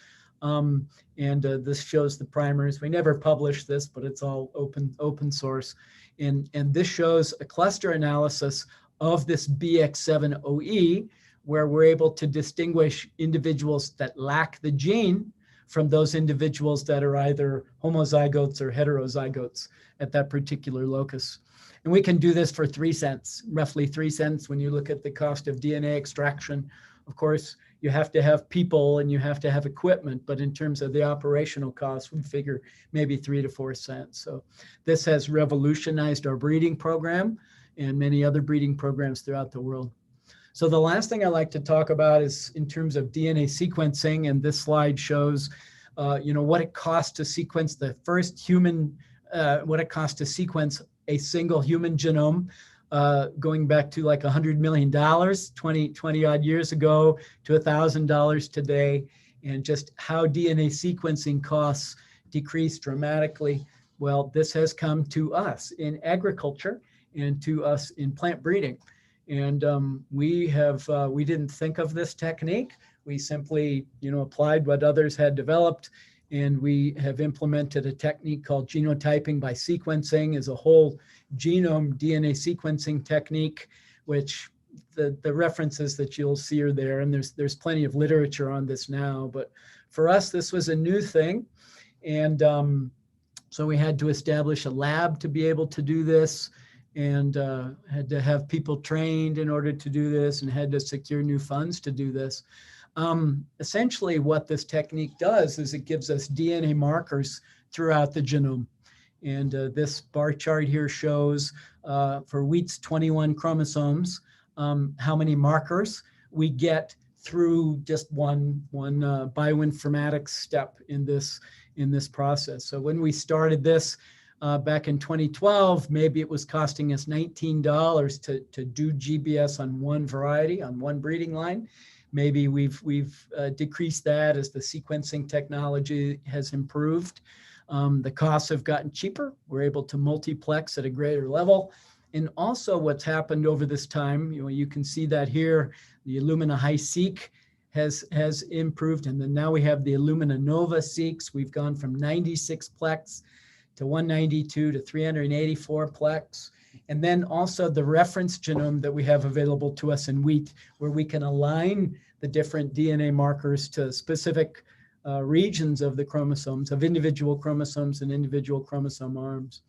This shows the primers. We never published this, but it's all open source. And this shows a cluster analysis of this BX7OE, where we're able to distinguish individuals that lack the gene from those individuals that are either homozygotes or heterozygotes at that particular locus. And we can do this for 3 cents, roughly 3 cents when you look at the cost of DNA extraction. Of course, you have to have people and you have to have equipment, but in terms of the operational costs, we figure maybe 3 to 4 cents. So this has revolutionized our breeding program and many other breeding programs throughout the world. So the last thing I like to talk about is in terms of DNA sequencing, and this slide shows, what it costs to sequence the first human, what it costs to sequence a single human genome, going back to like $100 million, 20 odd years ago, to $1,000 today, and just how DNA sequencing costs decreased dramatically. Well, this has come to us in agriculture and to us in plant breeding. And we didn't think of this technique. We simply, applied what others had developed And we have implemented a technique called genotyping by sequencing, is a whole genome DNA sequencing technique, which the references that you'll see are there. And there's plenty of literature on this now. But for us, this was a new thing. And so we had to establish a lab to be able to do this, and had to have people trained in order to do this, and had to secure new funds to do this. Essentially, what this technique does is it gives us DNA markers throughout the genome. And this bar chart here shows for wheat's 21 chromosomes, how many markers we get through just one bioinformatics step in this process. So when we started this back in 2012, maybe it was costing us $19 to do GBS on one variety, on one breeding line. Maybe we've decreased that as the sequencing technology has improved. The costs have gotten cheaper. We're able to multiplex at a greater level. And also what's happened over this time, you can see that here, the Illumina HiSeq has improved. And then now we have the Illumina Nova Seqs. We've gone from 96 plex to 192 to 384 plex. And then also the reference genome that we have available to us in wheat, where we can align the different DNA markers to specific regions of the chromosomes, of individual chromosomes and individual chromosome arms.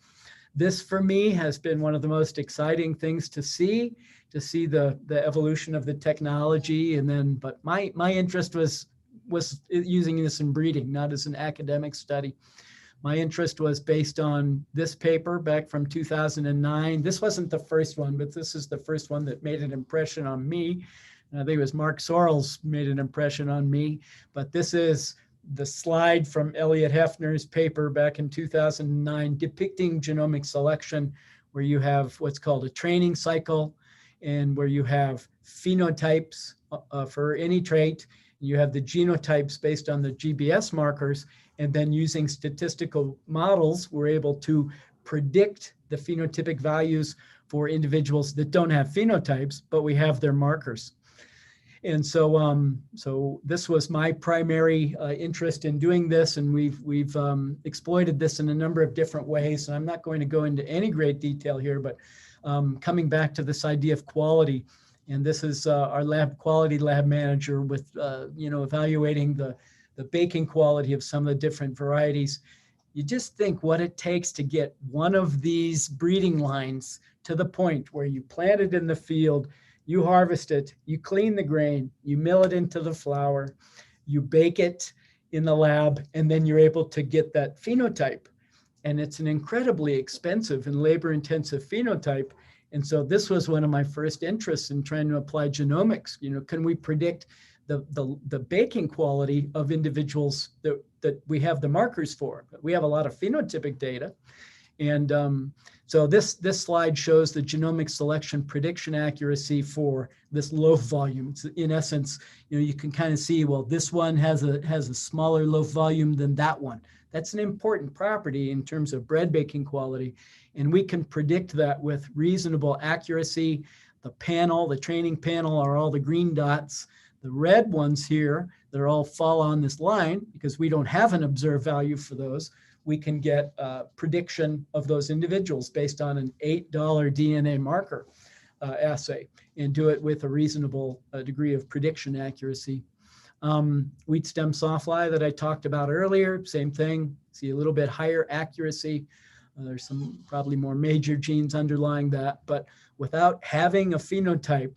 This, for me, has been one of the most exciting things to see the evolution of the technology. And then, but my interest was using this in breeding, not as an academic study. My interest was based on this paper back from 2009. This wasn't the first one, but this is the first one that made an impression on me. I think it was Mark Sorrells made an impression on me, but this is the slide from Elliot Hefner's paper back in 2009 depicting genomic selection, where you have what's called a training cycle, and where you have phenotypes for any trait. You have the genotypes based on the GBS markers, and then using statistical models, we're able to predict the phenotypic values for individuals that don't have phenotypes, but we have their markers. And so this was my primary interest in doing this, and we've exploited this in a number of different ways. And I'm not going to go into any great detail here, but coming back to this idea of quality, and this is our lab quality lab manager with evaluating the baking quality of some of the different varieties. You just think what it takes to get one of these breeding lines to the point where you plant it in the field, you harvest it, you clean the grain, you mill it into the flour, you bake it in the lab, and then you're able to get that phenotype. And it's an incredibly expensive and labor-intensive phenotype. And so this was one of my first interests in trying to apply genomics. Can we predict the baking quality of individuals that we have the markers for? We have a lot of phenotypic data. And so this slide shows the genomic selection prediction accuracy for this loaf volume. It's, in essence, you can kind of see, well, this one has a smaller loaf volume than that one. That's an important property in terms of bread baking quality. And we can predict that with reasonable accuracy. The panel, the training panel, are all the green dots. The red ones here, they're all fall on this line because we don't have an observed value for those. We can get a prediction of those individuals based on an $8 DNA marker assay and do it with a reasonable degree of prediction accuracy. Wheat stem Sawfly that I talked about earlier, same thing, see a little bit higher accuracy. There's some probably more major genes underlying that, but without having a phenotype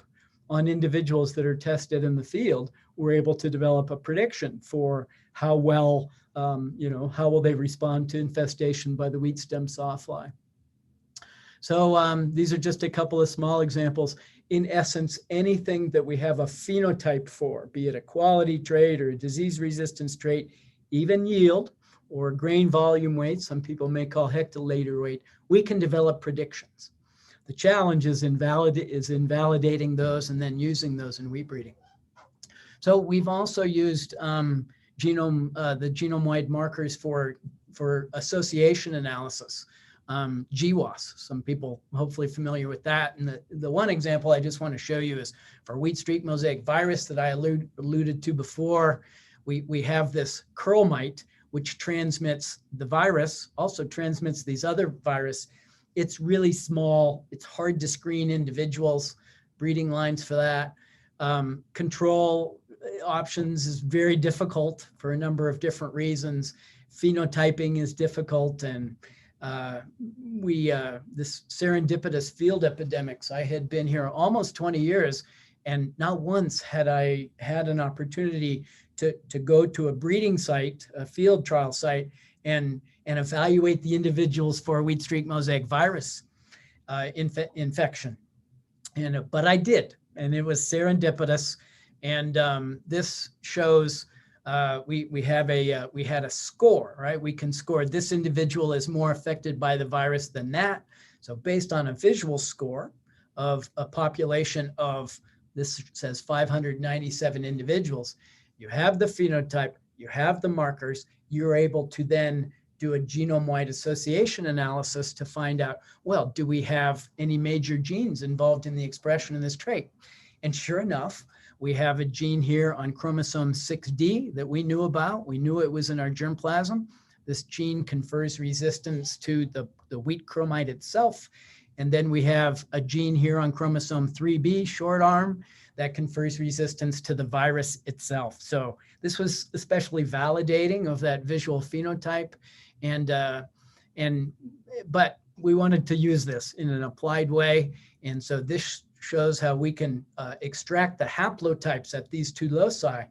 on individuals that are tested in the field, we're able to develop a prediction for how well, how will they respond to infestation by the wheat stem Sawfly. So these are just a couple of small examples. In essence, anything that we have a phenotype for, be it a quality trait or a disease resistance trait, even yield or grain volume weight, some people may call hectoliter weight, we can develop predictions. The challenge is invalidating those and then using those in wheat breeding. So we've also used the genome-wide markers for association analysis. GWAS, some people hopefully familiar with that. And the one example I just want to show you is for wheat streak mosaic virus that I alluded to before. We have this curl mite, which transmits the virus, also transmits these other virus. It's really small. It's hard to screen individuals, breeding lines for that. Control options is very difficult for a number of different reasons. Phenotyping is difficult, and this serendipitous field epidemics, I had been here almost 20 years, and not once had I had an opportunity to go to a breeding site, a field trial site, and evaluate the individuals for wheat streak mosaic virus infection. But I did, and it was serendipitous. And this shows we had a score, right? We can score this individual is more affected by the virus than that. So based on a visual score of a population of, this says 597 individuals, you have the phenotype, you have the markers, you're able to then do a genome-wide association analysis to find out, well, do we have any major genes involved in the expression of this trait? And sure enough, we have a gene here on chromosome 6D that we knew about. We knew it was in our germplasm. This gene confers resistance to the wheat chromite itself. And then we have a gene here on chromosome 3B, short arm, that confers resistance to the virus itself. So this was especially validating of that visual phenotype. But we wanted to use this in an applied way. And so this shows how we can extract the haplotypes at these two loci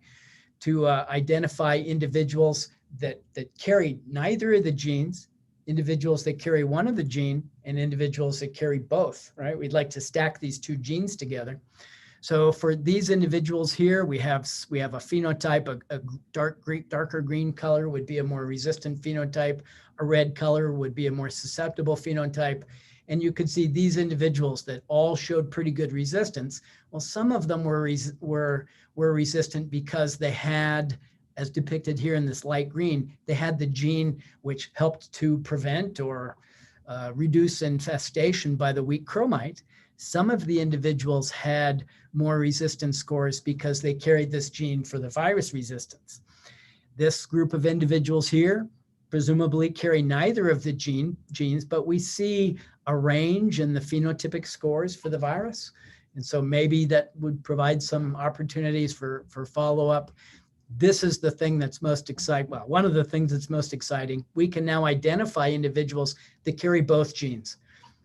to identify individuals that carry neither of the genes, individuals that carry one of the gene, and individuals that carry both, right? We'd like to stack these two genes together. So for these individuals here, we have a phenotype. A darker green color would be a more resistant phenotype. A red color would be a more susceptible phenotype. And you could see these individuals that all showed pretty good resistance. Well, some of them were resistant because they had, as depicted here in this light green, they had the gene which helped to prevent or reduce infestation by the wheat chromite. Some of the individuals had more resistance scores because they carried this gene for the virus resistance. This group of individuals here presumably carry neither of the genes, but we see a range in the phenotypic scores for the virus. And so maybe that would provide some opportunities for follow-up. This is the thing that's most exciting. Well, one of the things that's most exciting, we can now identify individuals that carry both genes,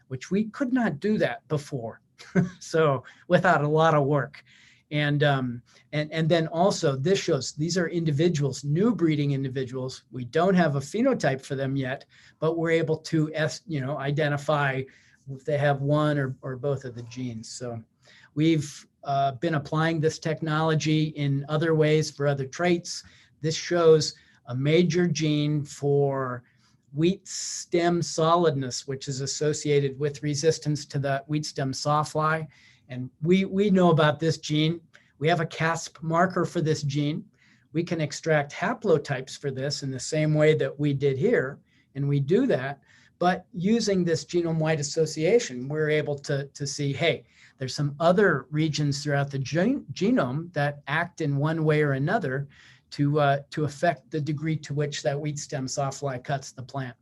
which we could not do that before. So without a lot of work. And then also this shows these are individuals, new breeding individuals. We don't have a phenotype for them yet, but we're able to identify if they have one or both of the genes. So we've been applying this technology in other ways for other traits. This shows a major gene for wheat stem solidness, which is associated with resistance to the wheat stem sawfly. And we know about this gene. We have a CASP marker for this gene. We can extract haplotypes for this in the same way that we did here, and we do that. But using this genome-wide association, we're able to see, hey, there's some other regions throughout the genome that act in one way or another to affect the degree to which that wheat stem sawfly cuts the plant.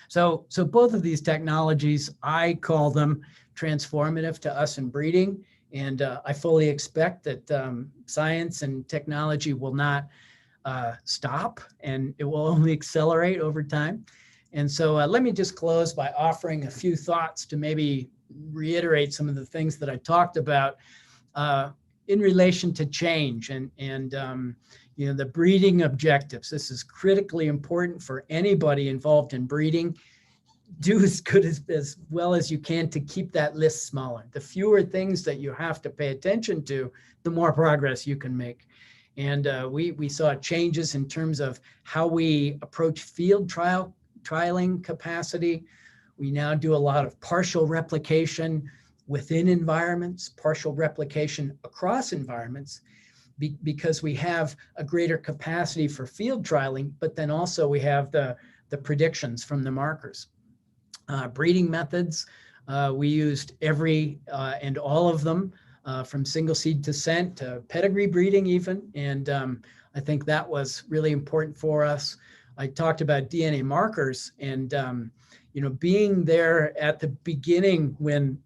So both of these technologies, I call them transformative to us in breeding. And I fully expect that science and technology will not stop, and it will only accelerate over time. And so let me just close by offering a few thoughts to maybe reiterate some of the things that I talked about in relation to change and the breeding objectives. This is critically important for anybody involved in breeding. Do as good as well as you can to keep that list smaller. The fewer things that you have to pay attention to, the more progress you can make. And we saw changes in terms of how we approach field trialing capacity. We now do a lot of partial replication within environments, partial replication across environments, because we have a greater capacity for field trialing, but then also we have the predictions from the markers. Breeding methods, we used every and all of them, from single seed descent to pedigree breeding even. And I think that was really important for us. I talked about DNA markers and, being there at the beginning when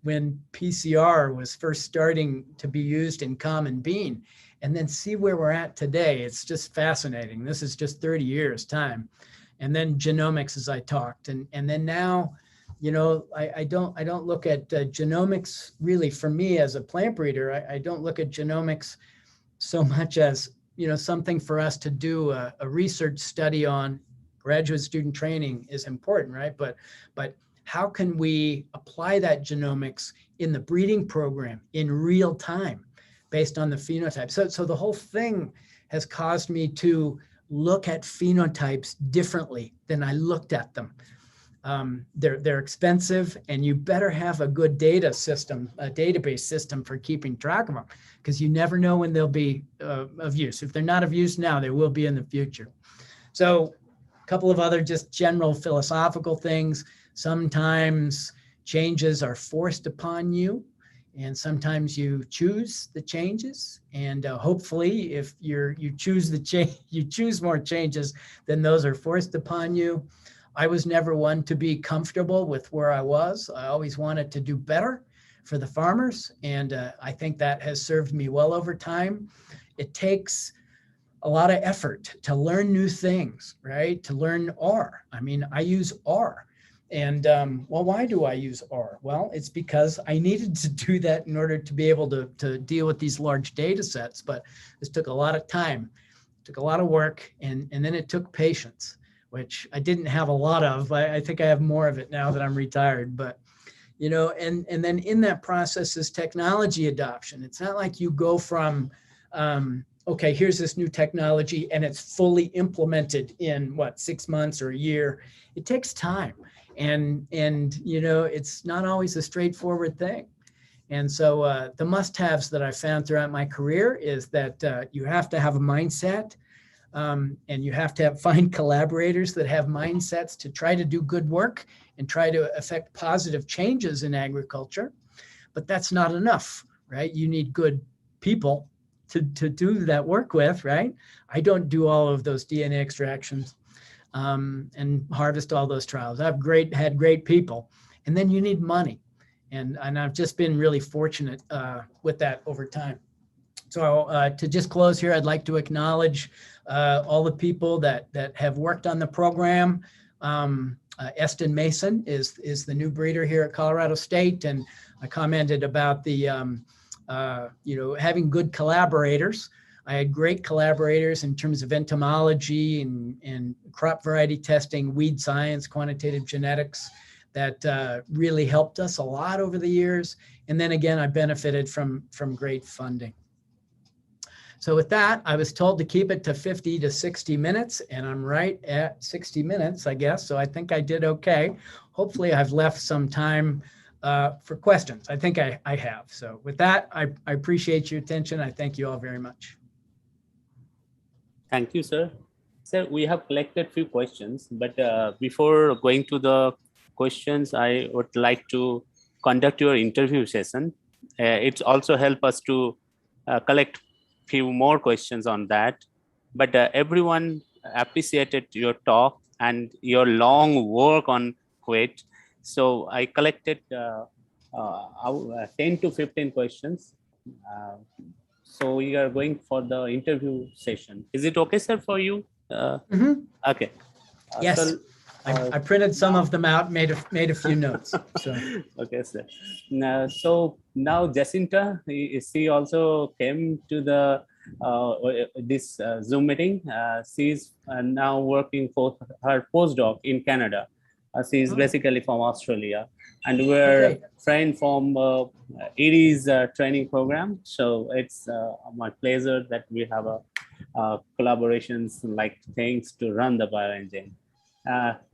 PCR was first starting to be used in common bean, and then see where we're at today. It's just fascinating. This is just 30 years time. And then genomics, as I talked, and then now, I don't look at genomics really, for me as a plant breeder. I don't look at genomics so much as something for us to do a research study on. Graduate student training is important, right? But how can we apply that genomics in the breeding program in real time based on the phenotype? So the whole thing has caused me to look at phenotypes differently than I looked at them. They're expensive, and you better have a good data system, a database system for keeping track of them, because you never know when they'll be of use. If they're not of use now, they will be in the future. So a couple of other just general philosophical things. Sometimes changes are forced upon you, and sometimes you choose the changes. And hopefully, if you choose more changes, then those are forced upon you. I was never one to be comfortable with where I was. I always wanted to do better for the farmers, and I think that has served me well over time. It takes a lot of effort to learn new things, right? To learn R. I mean, I use R. And why do I use R? Well, it's because I needed to do that in order to be able to deal with these large data sets. But this took a lot of time, took a lot of work, and then it took patience, which I didn't have a lot of. I think I have more of it now that I'm retired. But, and then in that process is technology adoption. It's not like you go from, okay, here's this new technology and it's fully implemented in 6 months or a year. It takes time. And it's not always a straightforward thing. And so the must-haves that I found throughout my career is that you have to have a mindset, and you have to find collaborators that have mindsets to try to do good work and try to affect positive changes in agriculture. But that's not enough, right? You need good people to do that work with, right? I don't do all of those DNA extractions and harvest all those trials. I've had great people, and then you need money. And I've just been really fortunate with that over time. So to just close here, I'd like to acknowledge all the people that have worked on the program. Eston Mason is the new breeder here at Colorado State, and I commented about the having good collaborators. I had great collaborators in terms of entomology and crop variety testing, weed science, quantitative genetics that really helped us a lot over the years. And then again, I benefited from great funding. So with that, I was told to keep it to 50 to 60 minutes, and I'm right at 60 minutes, I guess. So I think I did okay. Hopefully I've left some time for questions. I think I have. So with that, I appreciate your attention. I thank you all very much. Thank you, sir. Sir, we have collected few questions, but before going to the questions, I would like to conduct your interview session. It's also help us to collect few more questions on that. But everyone appreciated your talk and your long work on QUIT. So I collected 10 to 15 questions. So we are going for the interview session. Is it okay, sir, for you? Okay. Yes. So, I printed some of them out, made a few notes. So. Okay, sir. So now Jacinta, she also came to the this Zoom meeting. She's now working for her postdoc in Canada. She's basically from Australia, and we're friends from ED's training program. So it's my pleasure that we have a collaborations like things to run the Bioingene.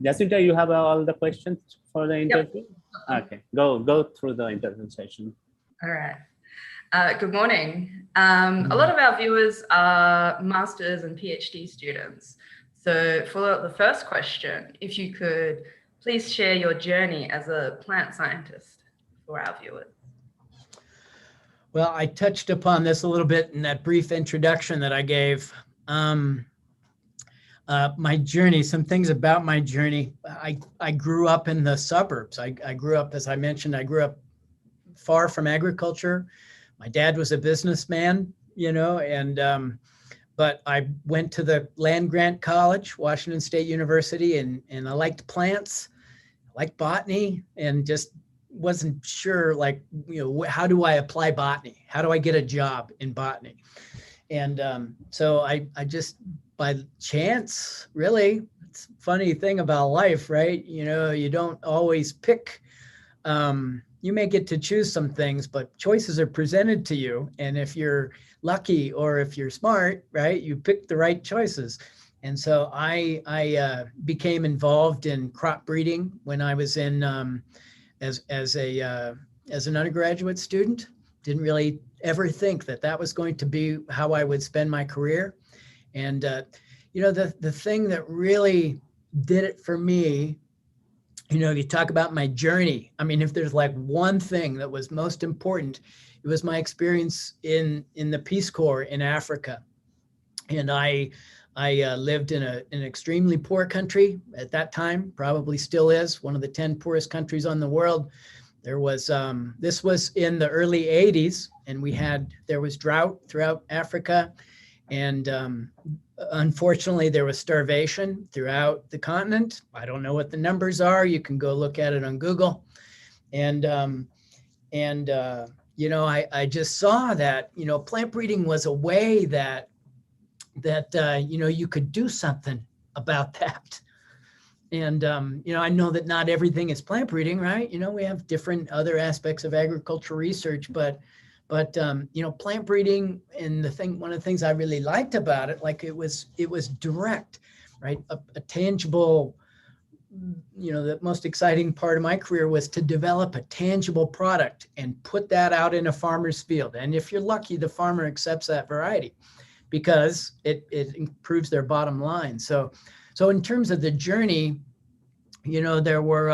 Jacinta, you have all the questions for the interview? Yep. Okay, go through the interview session. All right. Good morning. A lot of our viewers are masters and PhD students. So for the first question, if you could please share your journey as a plant scientist for our viewers. Well, I touched upon this a little bit in that brief introduction that I gave. My journey, some things about my journey. I grew up in the suburbs. I grew up, as I mentioned, I grew up far from agriculture. My dad was a businessman, but I went to the land grant college, Washington State University, and I liked plants, liked botany, and just wasn't sure, how do I apply botany? How do I get a job in botany? And so I just, by chance, really, it's a funny thing about life, right? You don't always pick, you may get to choose some things, but choices are presented to you. And if you're lucky or if you're smart, right, you pick the right choices. And so I became involved in crop breeding when I was in as an undergraduate student. Didn't really ever think that was going to be how I would spend my career. And the thing that really did it for me, you talk about my journey. I mean, if there's like one thing that was most important, it was my experience in the Peace Corps in Africa. And I lived in an extremely poor country at that time, probably still is, one of the 10 poorest countries on the world. There was, this was in the early 80s, and there was drought throughout Africa. And unfortunately, there was starvation throughout the continent. I don't know what the numbers are. You can go look at it on Google. And I just saw that, plant breeding was a way that you could do something about that. And, I know that not everything is plant breeding, right? We have different other aspects of agricultural research, but plant breeding, and one of the things I really liked about it, like it was direct, right? A tangible, the most exciting part of my career was to develop a tangible product and put that out in a farmer's field. And if you're lucky, the farmer accepts that variety because it improves their bottom line. So in terms of the journey, there were,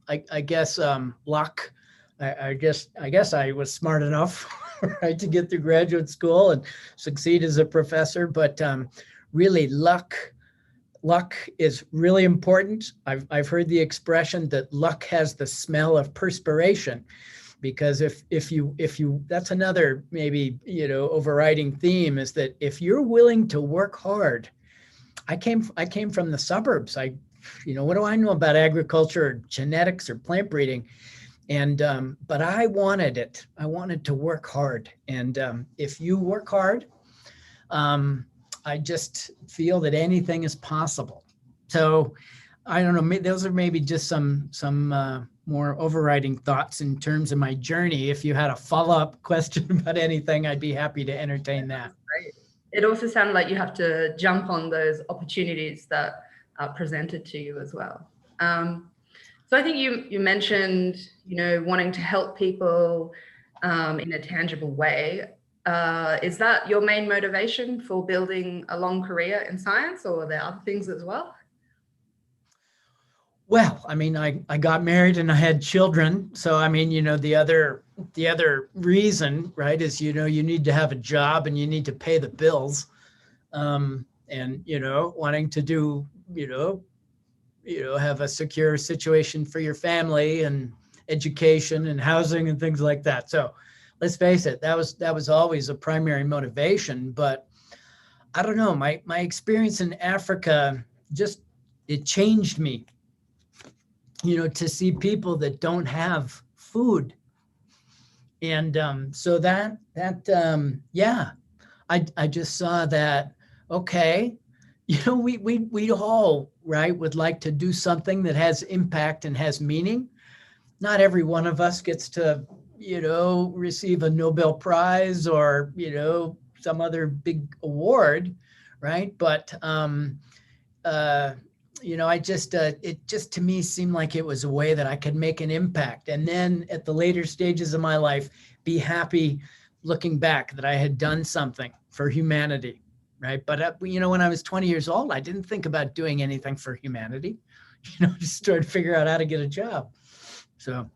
I guess, luck. I guess I was smart enough, right, to get through graduate school and succeed as a professor. But really, luck is really important. I've heard the expression that luck has the smell of perspiration, because if you that's another maybe overriding theme, is that if you're willing to work hard. I came from the suburbs. What do I know about agriculture or genetics or plant breeding? And but I wanted it. I wanted to work hard. And if you work hard, I just feel that anything is possible. So I don't know. Those are maybe just some more overriding thoughts in terms of my journey. If you had a follow-up question about anything, I'd be happy to entertain that. Great. It also sounded like you have to jump on those opportunities that are presented to you as well. So I think you mentioned, wanting to help people in a tangible way. Is that your main motivation for building a long career in science, or are there other things as well? Well, I mean, I got married and I had children. So, I mean, the other reason, right, is, you need to have a job and you need to pay the bills. And, wanting to do, have a secure situation for your family and education and housing and things like that. So let's face it, that was always a primary motivation. But I don't know, my experience in Africa, it changed me. To see people that don't have food. And so I just saw that, okay, we all, right, would like to do something that has impact and has meaning. Not every one of us gets to, receive a Nobel Prize or, some other big award, right? But it just to me seemed like it was a way that I could make an impact. And then at the later stages of my life, be happy looking back that I had done something for humanity, right? But, when I was 20 years old, I didn't think about doing anything for humanity, just started to figure out how to get a job. So.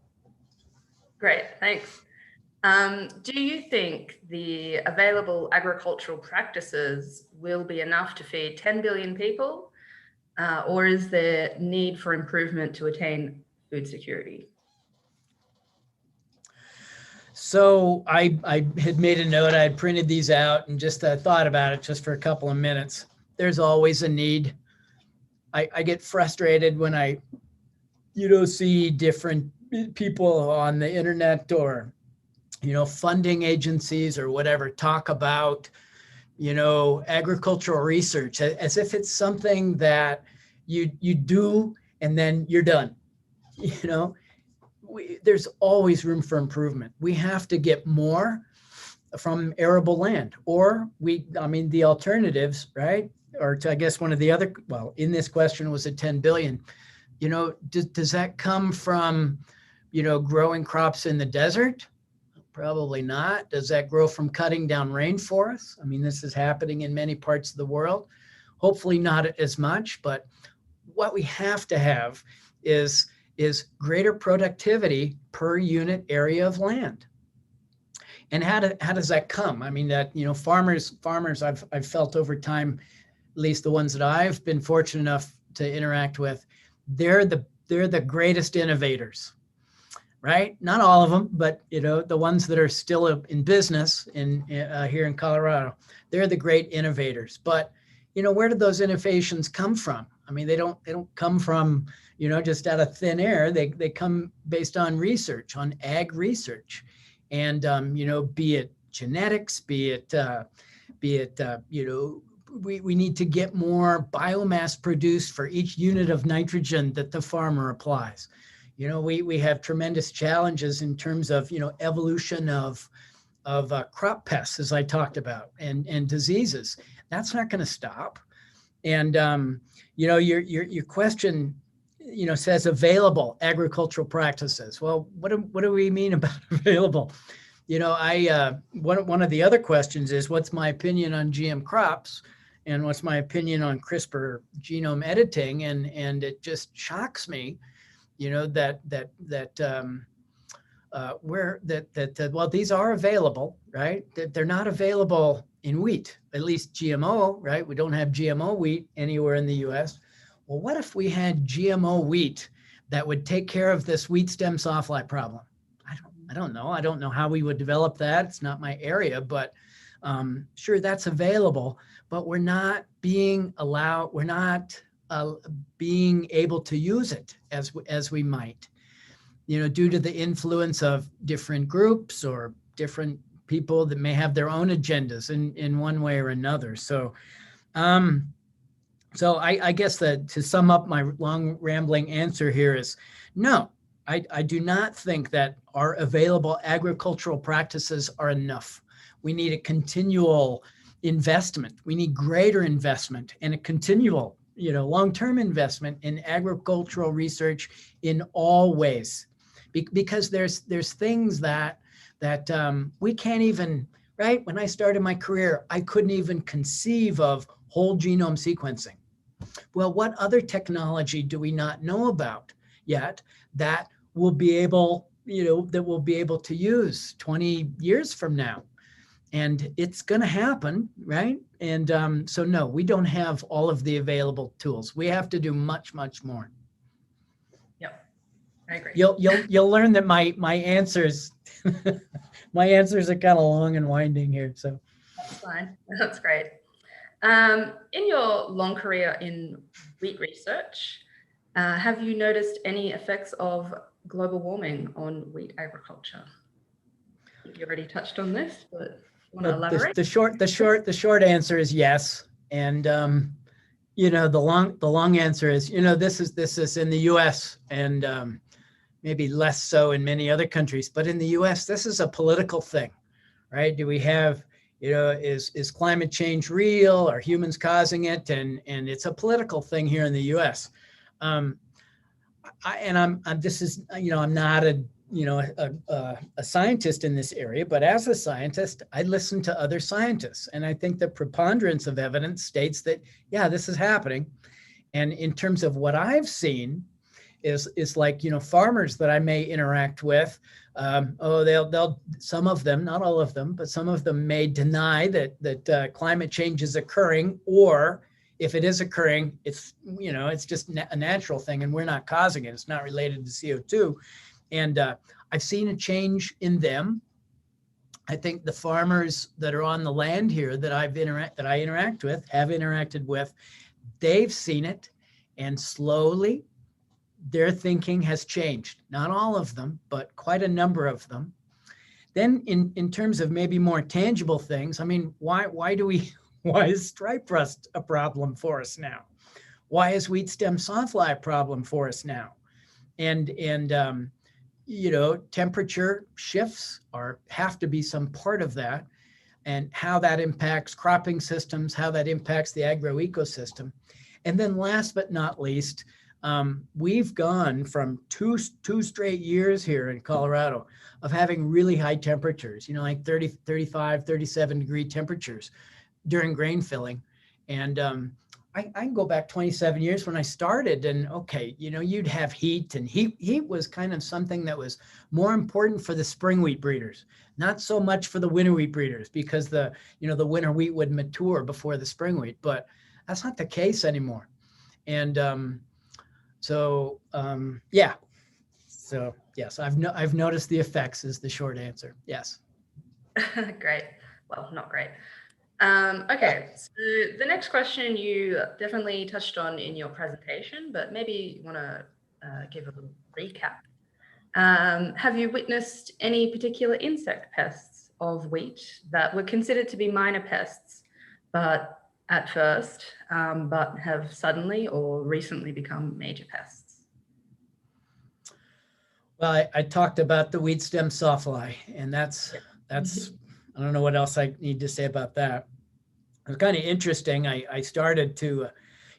Great, thanks. Do you think the available agricultural practices will be enough to feed 10 billion people, or is there need for improvement to attain food security? So I had made a note, I had printed these out and just thought about it just for a couple of minutes. There's always a need. I get frustrated when I, see different people on the internet or, funding agencies or whatever talk about, agricultural research as if it's something that you do and then you're done. There's always room for improvement. We have to get more from arable land, or the alternatives, right? Or to, I guess one of the other, well, in this question was at 10 billion. Does that come from, growing crops in the desert? Probably not. Does that grow from cutting down rainforests? This is happening in many parts of the world. Hopefully not as much, but what we have to have is greater productivity per unit area of land. And how does that come? Farmers I've felt over time, at least the ones that I've been fortunate enough to interact with, they're the greatest innovators, right? Not all of them, but the ones that are still in business here in Colorado, they're the great innovators. But where did those innovations come from? They don't come from just out of thin air. They come based on research, on ag research, and be it genetics, be it we need to get more biomass produced for each unit of nitrogen that the farmer applies. We have tremendous challenges in terms of evolution of crop pests, as I talked about, and diseases. That's not going to stop. And your question says available agricultural practices. Well, what do we mean about available? One of the other questions is, what's my opinion on GM crops, and what's my opinion on CRISPR genome editing? And it just shocks me, well, these are available, right? That they're not available in wheat, at least GMO, right? We don't have GMO wheat anywhere in the US. Well, what if we had GMO wheat that would take care of this wheat stem sawfly problem? I don't know. I don't know how we would develop that. It's not my area, but sure, that's available, but we're not being allowed, we're not being able to use it as we might, due to the influence of different groups or different people that may have their own agendas in one way or another. So I guess that to sum up my long rambling answer here is no, I do not think that our available agricultural practices are enough. We need a continual investment. We need greater investment and a continual, long-term investment in agricultural research in all ways, because there's things that we can't even, right? When I started my career, I couldn't even conceive of whole genome sequencing. Well, what other technology do we not know about yet that we'll be able, to use 20 years from now? And it's going to happen, right? And so no, we don't have all of the available tools. We have to do much, much more. Yep, I agree. You'll learn that my answers my answers are kind of long and winding here. So that's fine. That's great. In your long career in wheat research, have you noticed any effects of global warming on wheat agriculture? You already touched on this, but want to elaborate? The short answer is yes, and the long answer is this is in the U.S. and maybe less so in many other countries, but in the U.S. this is a political thing, right? Do we have is climate change real? Are humans causing it? And it's a political thing here in the U.S. I'm not a scientist in this area, but as a scientist, I listen to other scientists, and I think the preponderance of evidence states that, yeah, this is happening. And in terms of what I've seen is like, farmers that I may interact with. They'll some of them, not all of them, but some of them may deny that climate change is occurring, or if it is occurring, it's just a natural thing and we're not causing it. It's not related to CO2. And I've seen a change in them. I think the farmers that are on the land here that I interact with, have interacted with, they've seen it, and slowly their thinking has changed. Not all of them, but quite a number of them. Then in terms of maybe more tangible things, I mean, why is stripe rust a problem for us now? Why is wheat stem sawfly a problem for us now? And temperature shifts have to be some part of that, and how that impacts cropping systems, how that impacts the agroecosystem. And then last but not least, we've gone from two straight years here in Colorado of having really high temperatures, like 30, 35, 37 degree temperatures during grain filling. And I can go back 27 years when I started, and you'd have heat, and heat was kind of something that was more important for the spring wheat breeders, not so much for the winter wheat breeders, because the winter wheat would mature before the spring wheat, but that's not the case anymore. And yeah. So yes, I've noticed the effects is the short answer. Yes. Great. Well, not great. Okay, so the next question you definitely touched on in your presentation, but maybe you want to give a little recap. Have you witnessed any particular insect pests of wheat that were considered to be minor pests, but at first, but have suddenly or recently become major pests? Well, I talked about the wheat stem sawfly, and that's I don't know what else I need to say about that. It was kind of interesting. I started to,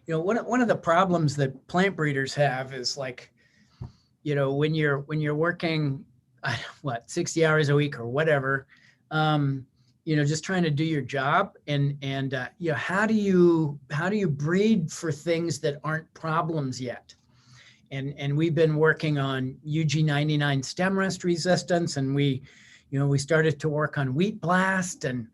one of the problems that plant breeders have is like, when you're working, 60 hours a week or whatever, just trying to do your job, and how do you breed for things that aren't problems yet? And we've been working on UG99 stem rust resistance, and we started to work on wheat blast, and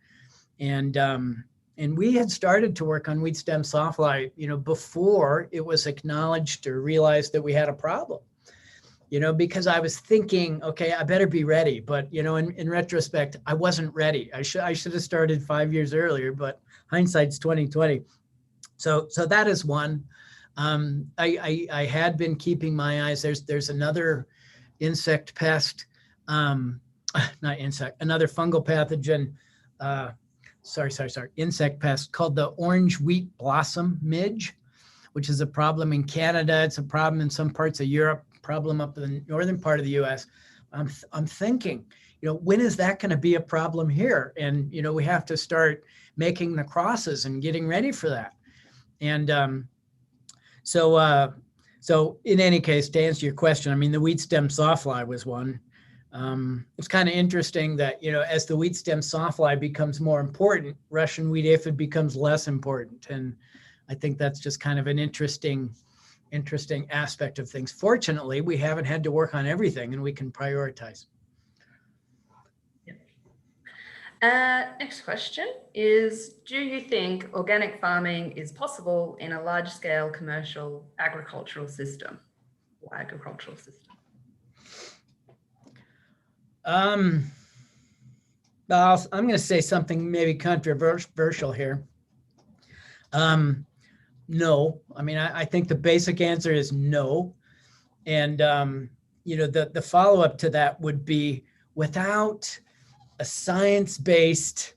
we had started to work on wheat stem sawfly, before it was acknowledged or realized that we had a problem. Because I was thinking, okay, I better be ready. But, in retrospect, I wasn't ready. I should have started 5 years earlier, but hindsight's 2020. So that is one. I had been keeping my eyes. There's another insect pest, another fungal pathogen, insect pest called the orange wheat blossom midge, which is a problem in Canada. It's a problem in some parts of Europe, problem up in the northern part of the US. I'm thinking, when is that going to be a problem here? And, we have to start making the crosses and getting ready for that. And so in any case, to answer your question, I mean, the wheat stem sawfly was one. It's kind of interesting that, as the wheat stem sawfly becomes more important, Russian wheat aphid becomes less important. And I think that's just kind of an interesting aspect of things. Fortunately, we haven't had to work on everything, and we can prioritize. Next question is, do you think organic farming is possible in a large-scale commercial agricultural system or agricultural system? I'm going to say something maybe controversial here. No, I mean, I think the basic answer is no. And, the follow-up to that would be, without a science-based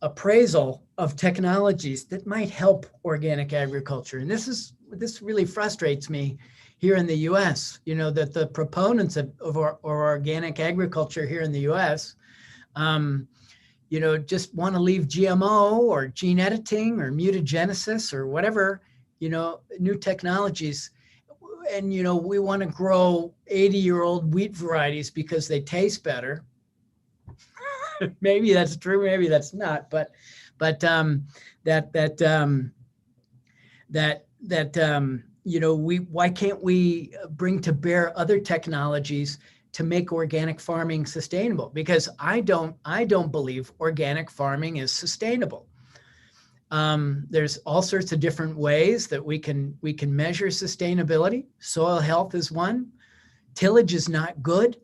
appraisal of technologies that might help organic agriculture. And this really frustrates me here in the US, that the proponents of organic agriculture here in the US, just want to leave GMO or gene editing or mutagenesis or whatever, new technologies. And, we want to grow 80-year-old wheat varieties because they taste better. Maybe that's true, maybe that's not, but why can't we bring to bear other technologies to make organic farming sustainable? Because I don't believe organic farming is sustainable. There's all sorts of different ways that we can measure sustainability. Soil health is one. Tillage is not good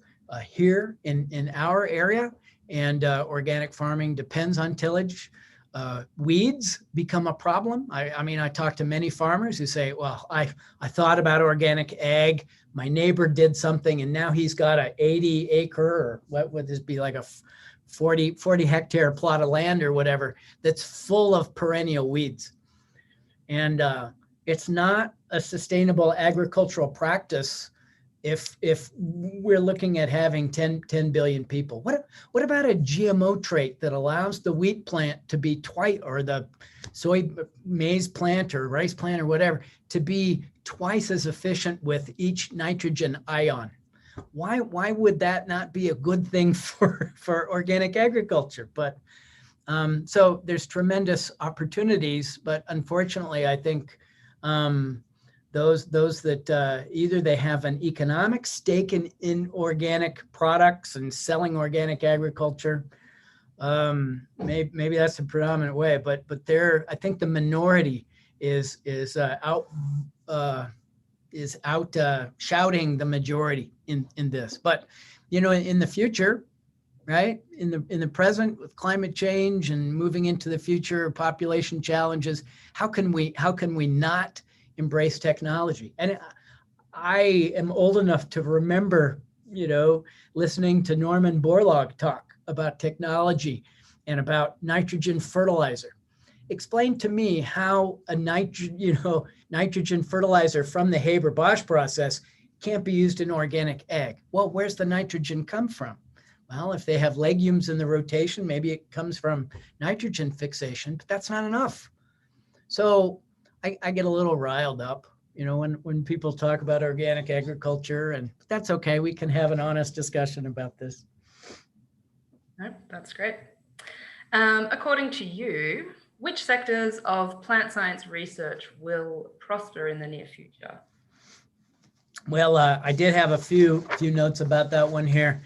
here in our area, and organic farming depends on tillage. Weeds become a problem. I mean, I talk to many farmers who say, well, I thought about organic ag. My neighbor did something, and now he's got a 80 acre, or what would this be, like a 40 hectare plot of land or whatever, that's full of perennial weeds. And it's not a sustainable agricultural practice if we're looking at having 10 billion people. What about a GMO trait that allows the wheat plant to be twice, or the maize plant or rice plant or whatever, to be twice as efficient with each nitrogen ion? Why would that not be a good thing for organic agriculture? But so there's tremendous opportunities, but unfortunately, I think those that either they have an economic stake in organic products and selling organic agriculture, maybe that's the predominant way, but I think the minority is out shouting the majority in this. But in the future, right, in the present, with climate change and moving into the future, population challenges, how can we not embrace technology? And I am old enough to remember listening to Norman Borlaug talk about technology and about nitrogen fertilizer. Explain to me how a nitrogen fertilizer from the Haber-Bosch process can't be used in organic ag. Well, where's the nitrogen come from? Well, if they have legumes in the rotation, maybe it comes from nitrogen fixation, but that's not enough. So I get a little riled up, when people talk about organic agriculture, and that's okay. We can have an honest discussion about this. No, that's great. According to you, which sectors of plant science research will prosper in the near future? Well, I did have a few notes about that one here.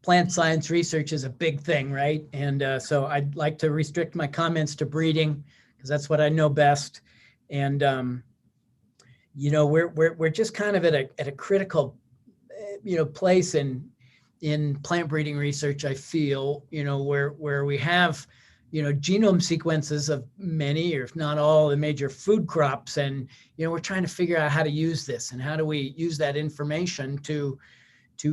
Plant science research is a big thing, right? And so I'd like to restrict my comments to breeding, because that's what I know best. And we're just kind of at a critical place in plant breeding research, I feel, where we have genome sequences of many, or if not all, the major food crops, and we're trying to figure out how to use this, and how do we use that information to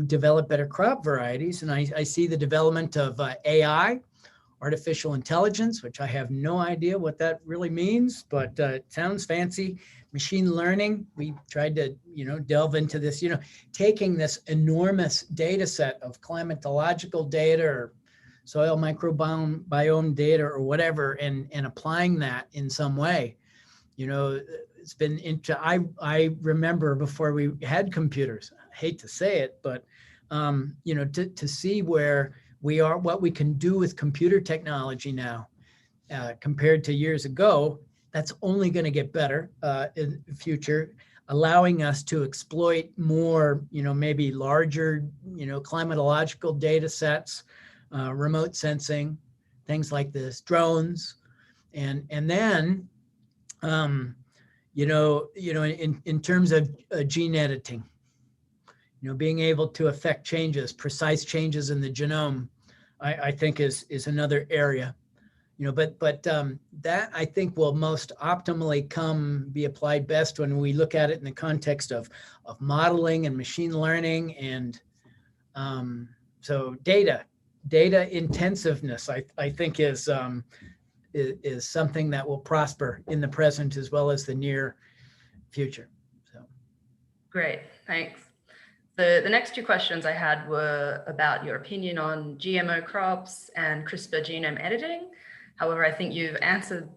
develop better crop varieties. And I see the development of AI, artificial intelligence, which I have no idea what that really means, but it sounds fancy. Machine learning, we tried to delve into this, taking this enormous data set of climatological data or soil microbiome data or whatever, and applying that in some way. It's been I remember before we had computers, I hate to say it, but to see where we are, what we can do with computer technology now compared to years ago, that's only going to get better in the future, allowing us to exploit more, maybe larger, climatological data sets, remote sensing, things like this, drones, and then, in terms of gene editing, being able to affect changes, precise changes in the genome, I think is another area, but that I think will most optimally be applied best when we look at it in the context of modeling and machine learning. And so data intensiveness, I think is something that will prosper in the present as well as the near future. So great, thanks. The next two questions I had were about your opinion on GMO crops and CRISPR genome editing. However, I think you've answered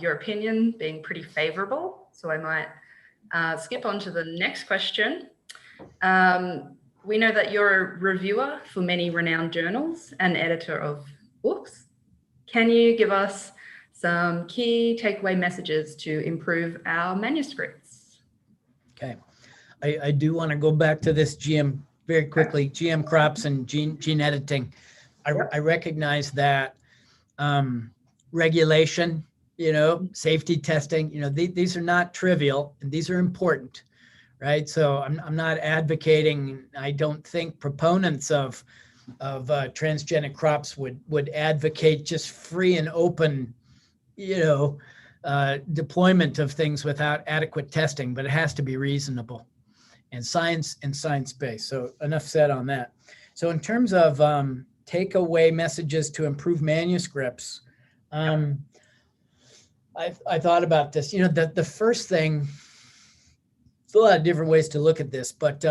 your opinion being pretty favorable, so I might skip on to the next question. We know that you're a reviewer for many renowned journals and editor of books. Can you give us some key takeaway messages to improve our manuscripts? Okay. I do want to go back to this GM very quickly, GM crops and gene editing. I recognize that regulation, safety testing, these are not trivial and these are important, right? So I'm not advocating, I don't think proponents of transgenic crops would advocate just free and open, deployment of things without adequate testing, but it has to be reasonable and science-based. So enough said on that. So in terms of takeaway messages to improve manuscripts, I thought about this. The first thing, there's a lot of different ways to look at this, but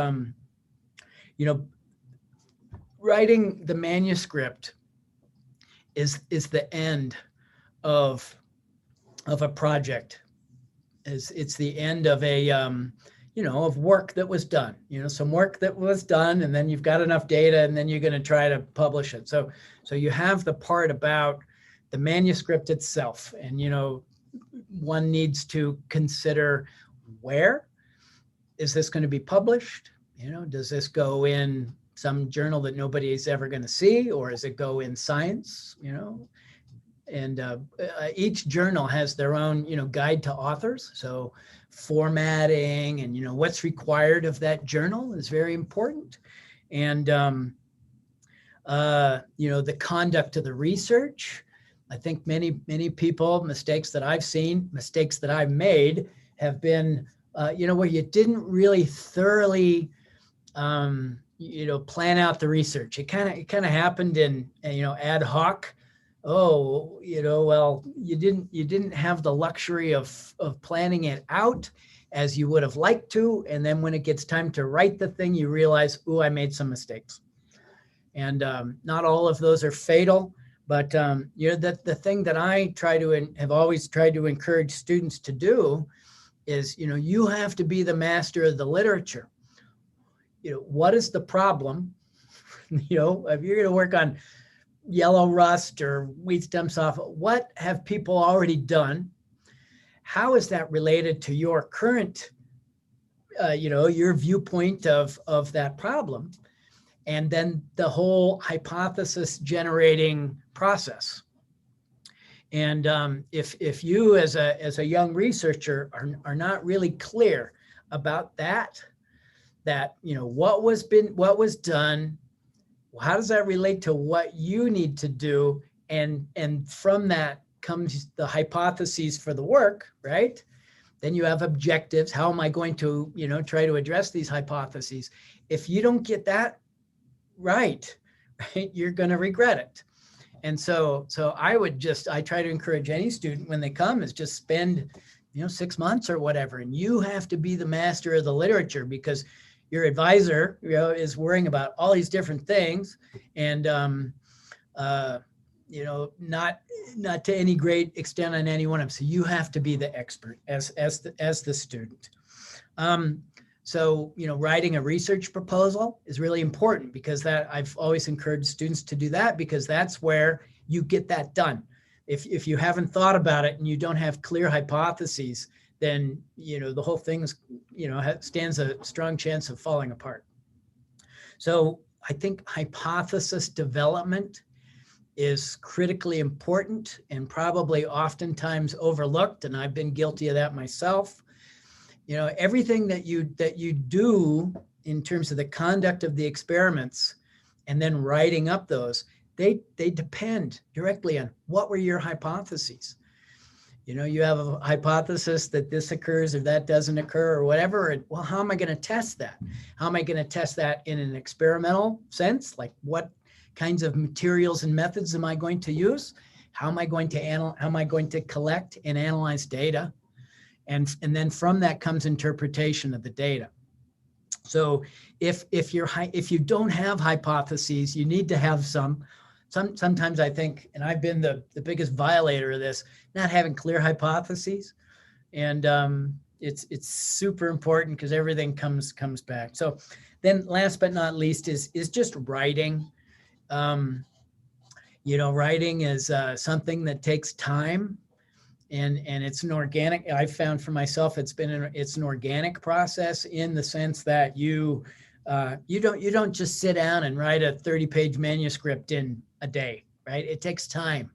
writing the manuscript is the end of a project. It's the end of a of work that was done, some work that was done, and then you've got enough data, and then you're going to try to publish it. So you have the part about the manuscript itself, and one needs to consider, where is this going to be published? Does this go in some journal that nobody's ever going to see, or does it go in Science? And each journal has their own guide to authors. So formatting and what's required of that journal is very important. And the conduct of the research. I think many people, mistakes that I've seen, mistakes that I've made, have been where you didn't really thoroughly plan out the research. It kind of happened in ad hoc. Oh, well, you didn't have the luxury of planning it out as you would have liked to. And then when it gets time to write the thing, you realize, oh, I made some mistakes. And not all of those are fatal, but the thing that I have always tried to encourage students to do is, you have to be the master of the literature. What is the problem? If you're going to work on yellow rust or weed stem sulfur, what have people already done? How is that related to your current, your viewpoint of that problem? And then the whole hypothesis generating process. And if you as a young researcher are not really clear about that what was done, how does that relate to what you need to do? And from that comes the hypotheses for the work, right? Then you have objectives. How am I going to, try to address these hypotheses? If you don't get that right, you're going to regret it. And so I try to encourage any student when they come is just spend, 6 months or whatever. And you have to be the master of the literature, because your advisor, is worrying about all these different things, and not to any great extent on any one of them. So you have to be the expert as the student. So writing a research proposal is really important, because that I've always encouraged students to do that, because that's where you get that done. If you haven't thought about it and you don't have clear hypotheses, then the whole thing's stands a strong chance of falling apart. So I think hypothesis development is critically important and probably oftentimes overlooked, and I've been guilty of that myself. Everything that you do in terms of the conduct of the experiments and then writing up those, they depend directly on what were your hypotheses. You have a hypothesis that this occurs or that doesn't occur or whatever. And well, how am I going to test that? How am I going to test that in an experimental sense? Like, what kinds of materials and methods am I going to use? How am I going to collect and analyze data? And then from that comes interpretation of the data. So if you don't have hypotheses, you need to have some. Sometimes I think, and I've been the biggest violator of this, not having clear hypotheses, and it's super important, because everything comes back. So then, last but not least, is just writing. Writing is something that takes time, and it's an organic, I've found for myself, it's an organic process in the sense that you don't just sit down and write a 30-page manuscript in a day, right? It takes time,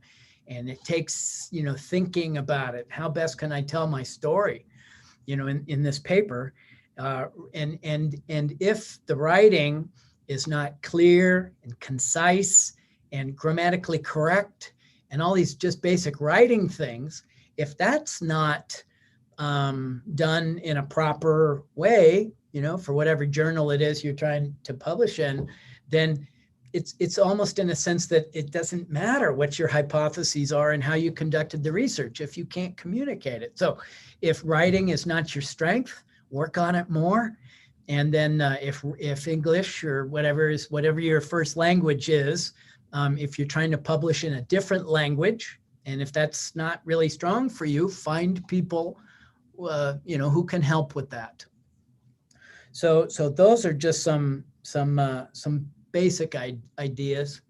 and it takes, thinking about it. How best can I tell my story, in this paper? And if the writing is not clear and concise and grammatically correct and all these just basic writing things, if that's not done in a proper way, for whatever journal it is you're trying to publish in, then it's almost in a sense that it doesn't matter what your hypotheses are and how you conducted the research if you can't communicate it. So if writing is not your strength, work on it more. And then if English or whatever your first language is, if you're trying to publish in a different language, and if that's not really strong for you, find people who can help with that. So those are just some basic ideas.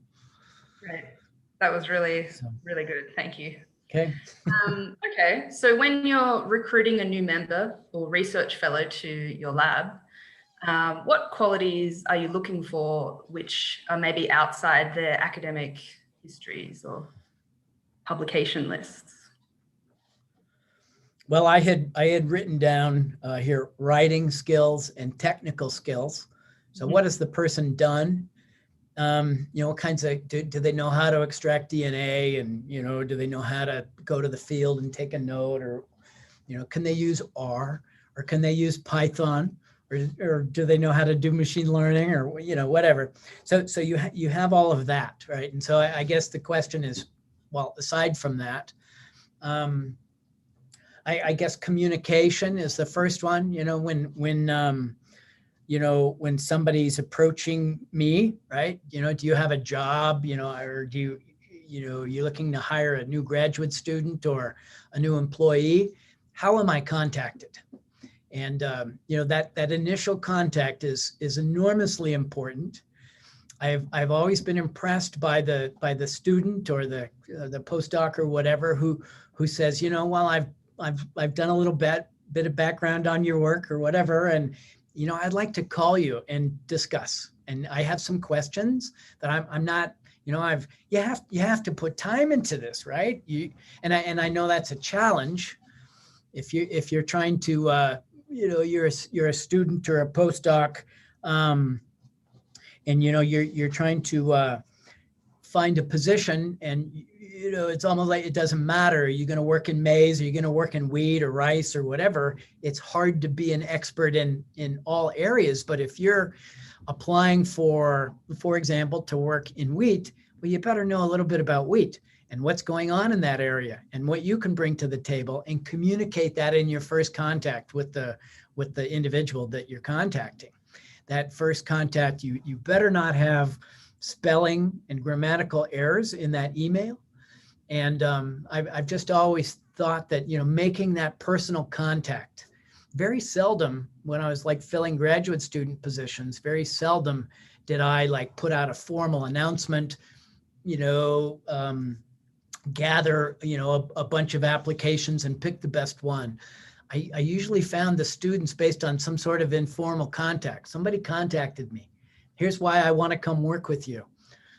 Great. That was really good. Thank you. Okay. Okay. So when you're recruiting a new member or research fellow to your lab, what qualities are you looking for which are maybe outside their academic histories or publication lists? Well, I had written down here writing skills and technical skills. So what has the person done? What kinds of, do they know how to extract DNA, and, do they know how to go to the field and take a note, or, can they use R, or can they use Python, or do they know how to do machine learning, or, whatever. So you have all of that, right? And so I guess the question is, well, aside from that, I guess communication is the first one. When somebody's approaching me, right? Do you have a job, or do you're looking to hire a new graduate student or a new employee? How am I contacted? And that initial contact is enormously important. I've always been impressed by the student or the postdoc or whatever who says, well, I've done a little bit of background on your work or whatever, and I'd like to call you and discuss. And I have some questions that I'm not, you have to put time into this, right? And I know that's a challenge if you're trying to you're a student or a postdoc, and you're trying to find a position, and it's almost like it doesn't matter. Are you going to work in maize? Are you going to work in wheat or rice or whatever? It's hard to be an expert in all areas. But if you're applying for example, to work in wheat, well, you better know a little bit about wheat and what's going on in that area and what you can bring to the table, and communicate that in your first contact with the individual that you're contacting. That first contact, you better not have spelling and grammatical errors in that email. And I've just always thought that, making that personal contact, very seldom when I was filling graduate student positions, very seldom did I put out a formal announcement, gather, a bunch of applications and pick the best one. I usually found the students based on some sort of informal contact. Somebody contacted me. Here's why I want to come work with you.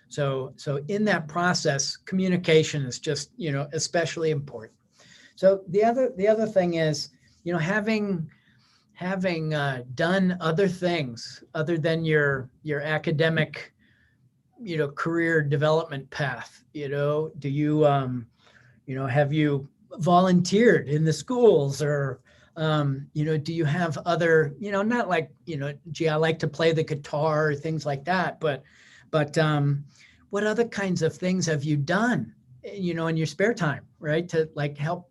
So in that process, communication is just, especially important. So the other thing is, having done other things other than your academic, career development path, do you, have you volunteered in the schools, or, do you have other, not gee, I like to play the guitar or things like that, but what other kinds of things have you done, in your spare time, right? To help.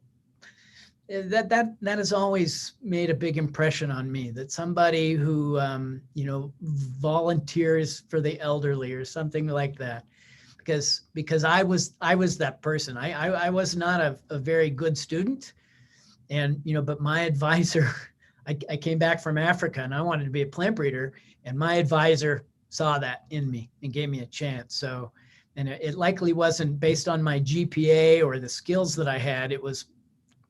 That has always made a big impression on me, that somebody who, volunteers for the elderly or something like that, because I was that person. I was not a very good student, and, but my advisor, I came back from Africa and I wanted to be a plant breeder, and my advisor saw that in me and gave me a chance. So, and it likely wasn't based on my GPA or the skills that I had. It was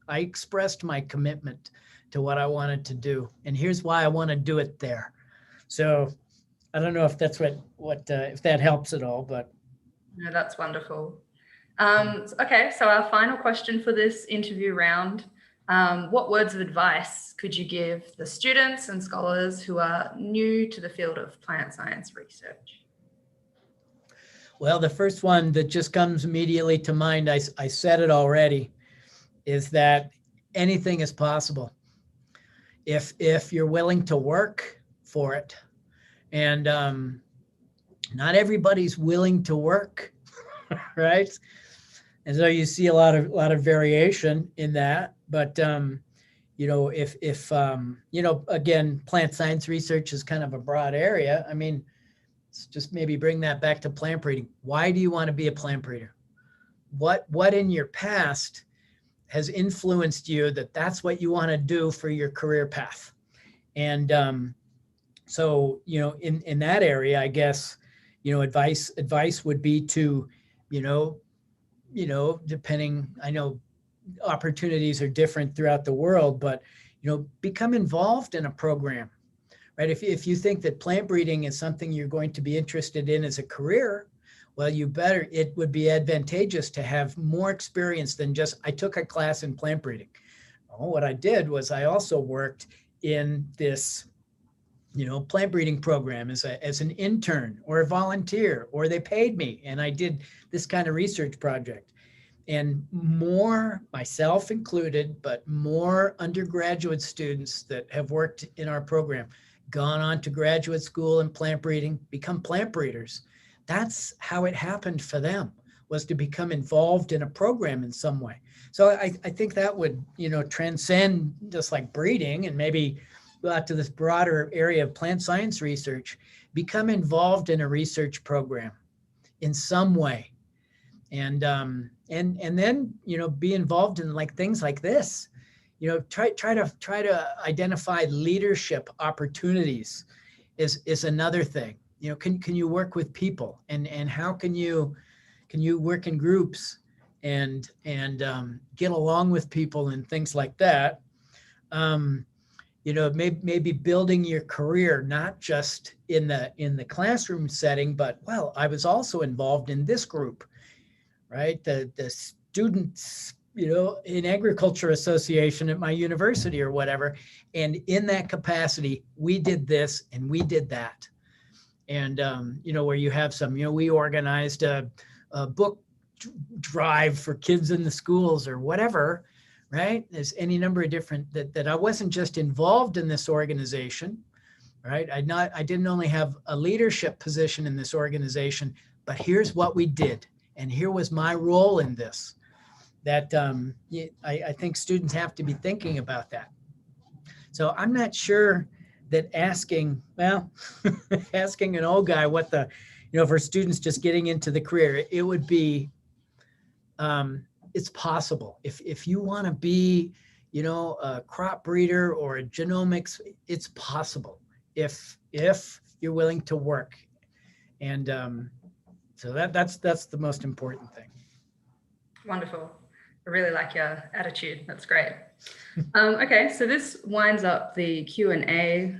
I expressed my commitment to what I wanted to do, and here's why I want to do it there. So I don't know if that's if that helps at all, but. No, that's wonderful. Okay, so our final question for this interview round. What words of advice could you give the students and scholars who are new to the field of plant science research? Well, the first one that just comes immediately to mind, I said it already, is that anything is possible if you're willing to work for it. And not everybody's willing to work, right? And so you see a lot of variation in that. But if again, plant science research is kind of a broad area. I mean, let's just maybe bring that back to plant breeding. Why do you want to be a plant breeder? What in your past has influenced you that's what you want to do for your career path? And so, in that area, I guess, advice would be to, depending, I know opportunities are different throughout the world, but, become involved in a program, right? If you think that plant breeding is something you're going to be interested in as a career, well, it would be advantageous to have more experience than just, I took a class in plant breeding. Well, what I did was I also worked in this, plant breeding program as an intern or a volunteer, or they paid me and I did this kind of research project. And more, myself included, but more undergraduate students that have worked in our program, gone on to graduate school in plant breeding, become plant breeders. That's how it happened for them, was to become involved in a program in some way. So I think that would, transcend just like breeding and maybe go out to this broader area of plant science research, become involved in a research program in some way. And then, be involved in like things like this, try to identify leadership opportunities is another thing. Can you work with people and how can you work in groups and get along with people and things like that. Maybe building your career, not just in the classroom setting, but, well, I was also involved in this group, right? The students, in agriculture association at my university or whatever. And in that capacity, we did this and we did that. And, where you have some, we organized a book drive for kids in the schools or whatever, right? There's any number of different that I wasn't just involved in this organization, right? I didn't only have a leadership position in this organization, but here's what we did. And here was my role in this. That I think students have to be thinking about that. So I'm not sure that asking an old guy what for students just getting into the career, it would be, it's possible. If you want to be, a crop breeder or a genomics, it's possible if you're willing to work. And so that's the most important thing. Wonderful. I really like your attitude. That's great. Okay, so this winds up the Q&A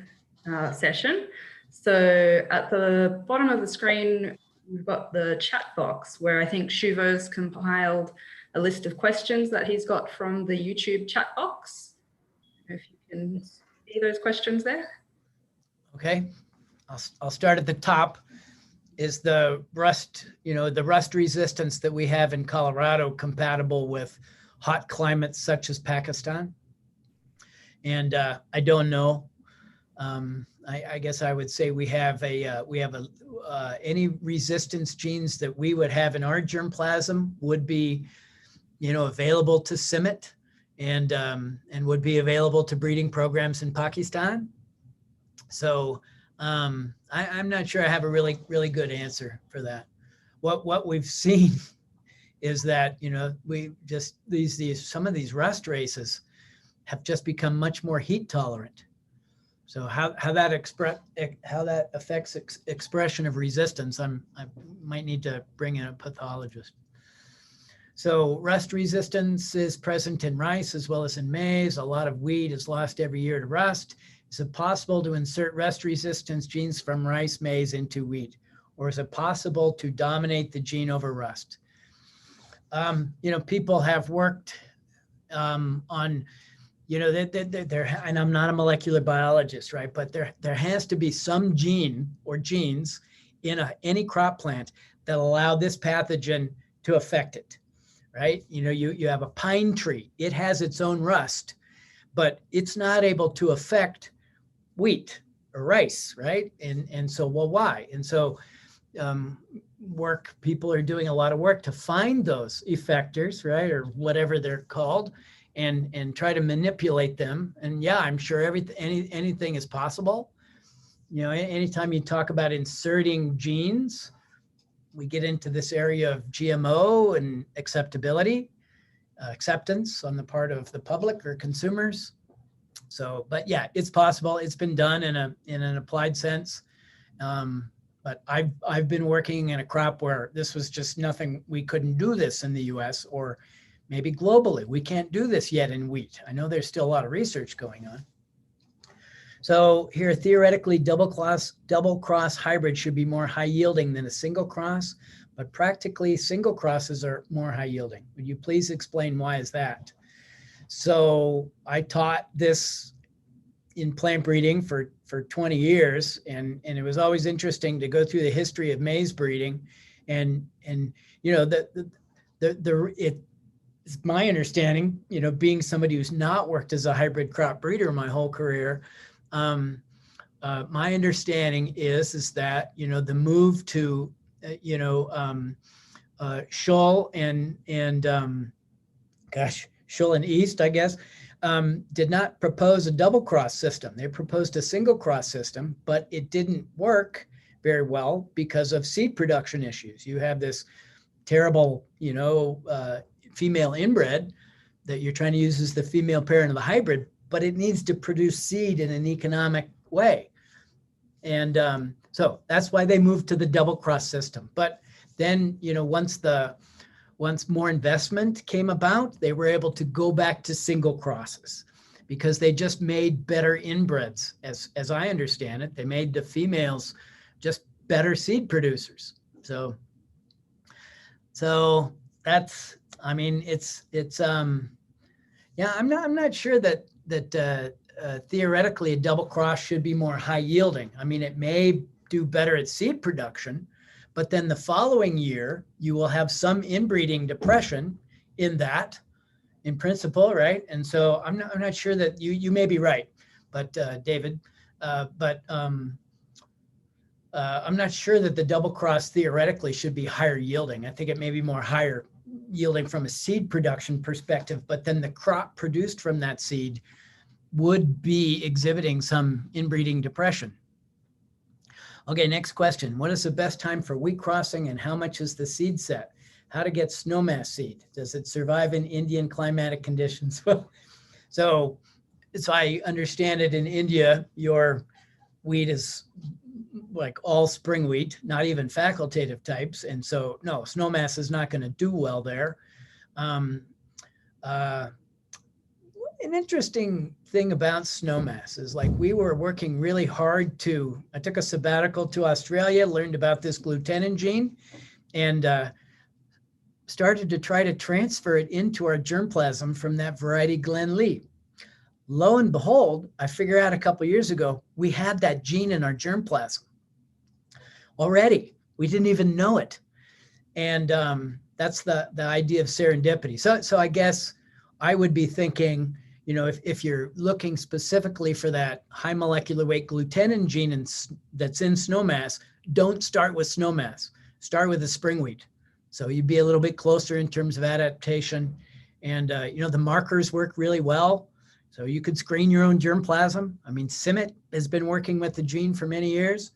session. So at the bottom of the screen, we've got the chat box where I think Shuvo's compiled a list of questions that he's got from the YouTube chat box. If you can see those questions there. Okay, I'll start at the top. Is the rust, the rust resistance that we have in Colorado compatible with hot climates such as Pakistan? And I don't know. I guess I would say we have any resistance genes that we would have in our germplasm would be, available to CIMMYT and would be available to breeding programs in Pakistan. So I'm not sure I have a really, really good answer for that. What we've seen is that, we just some of these rust races have just become much more heat tolerant. So how that affects expression of resistance, I might need to bring in a pathologist. So rust resistance is present in rice as well as in maize. A lot of wheat is lost every year to rust. Is it possible to insert rust resistance genes from rice, maize into wheat? Or is it possible to dominate the gene over rust? People have worked on, and I'm not a molecular biologist, right? But there has to be some gene or genes in any crop plant that allow this pathogen to affect it, right? You have a pine tree. It has its own rust, but it's not able to affect wheat or rice, right? And so, well, why? And so people are doing a lot of work to find those effectors, right? Or whatever they're called, and try to manipulate them. And yeah, I'm sure anything is possible. Anytime you talk about inserting genes, we get into this area of GMO and acceptance on the part of the public or consumers. So, but yeah, it's possible. It's been done in an applied sense. But I've been working in a crop where this was just nothing. We couldn't do this in the US or maybe globally. We can't do this yet in wheat. I know there's still a lot of research going on. So here, theoretically, double cross hybrid should be more high yielding than a single cross, but practically single crosses are more high yielding. Would you please explain why is that? So I taught this in plant breeding for 20 years, and it was always interesting to go through the history of maize breeding, and it's my understanding, being somebody who's not worked as a hybrid crop breeder my whole career, my understanding is that the move to Scholl and Scholl and East, I guess, did not propose a double cross system. They proposed a single cross system, but it didn't work very well because of seed production issues. You have this terrible, female inbred that you're trying to use as the female parent of the hybrid, but it needs to produce seed in an economic way. And so that's why they moved to the double cross system. But then, once more investment came about, they were able to go back to single crosses because they just made better inbreds. As I understand it, they made the females just better seed producers. So that's, I'm not sure that theoretically a double cross should be more high yielding. It may do better at seed production, but then the following year, you will have some inbreeding depression in principle, right? And so I'm not sure that you may be right, but David, I'm not sure that the double cross theoretically should be higher yielding. I think it may be more higher yielding from a seed production perspective, but then the crop produced from that seed would be exhibiting some inbreeding depression. Okay, next question. What is the best time for wheat crossing and how much is the seed set? How to get snowmass seed? Does it survive in Indian climatic conditions? Well, so I understand it, in India, your wheat is like all spring wheat, not even facultative types. And so, no, snowmass is not going to do well there. An interesting thing about snowmass is, like, we were working really hard I took a sabbatical to Australia, learned about this glutenin gene, and started to try to transfer it into our germplasm from that variety Glen Lee. Lo and behold, I figured out a couple of years ago, we had that gene in our germplasm already. We didn't even know it. And that's the idea of serendipity. So I guess I would be thinking, if you're looking specifically for that high molecular weight glutenin gene that's in snowmass, don't start with snowmass. Start with the spring wheat. So you'd be a little bit closer in terms of adaptation. And, the markers work really well. So you could screen your own germplasm. CIMMYT has been working with the gene for many years.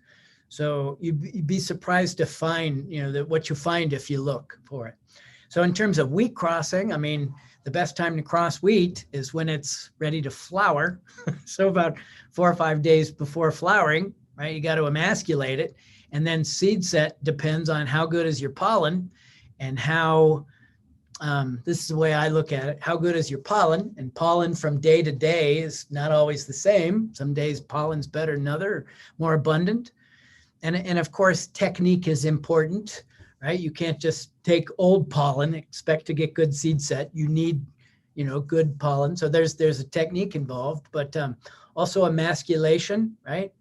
So you'd be surprised to find, what you find if you look for it. So in terms of wheat crossing, the best time to cross wheat is when it's ready to flower. So about 4 or 5 days before flowering, right? You got to emasculate it. And then seed set depends on how good is your pollen and how this is the way I look at it. How good is your pollen? And pollen from day to day is not always the same. Some days pollen's better than other, more abundant. And of course, technique is important, right? You can't just take old pollen, expect to get good seed set. You need, good pollen. So there's a technique involved, but also emasculation, right?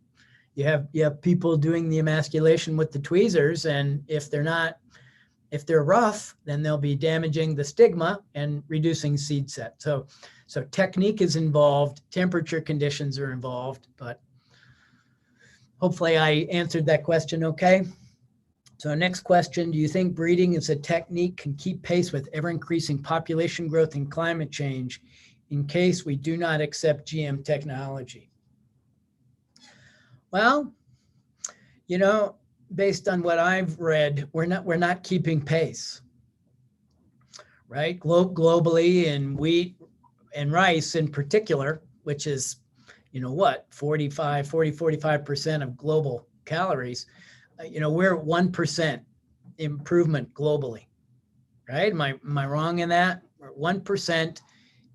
You have people doing the emasculation with the tweezers, and if they're rough, then they'll be damaging the stigma and reducing seed set. So technique is involved, temperature conditions are involved, but hopefully I answered that question okay. So next question, do you think breeding as a technique can keep pace with ever-increasing population growth and climate change in case we do not accept GM technology? Well, based on what I've read, we're not keeping pace, right? Globally, in wheat and rice in particular, which is, 45% of global calories, we're at 1% improvement globally, right? Am I wrong in that? We're at 1%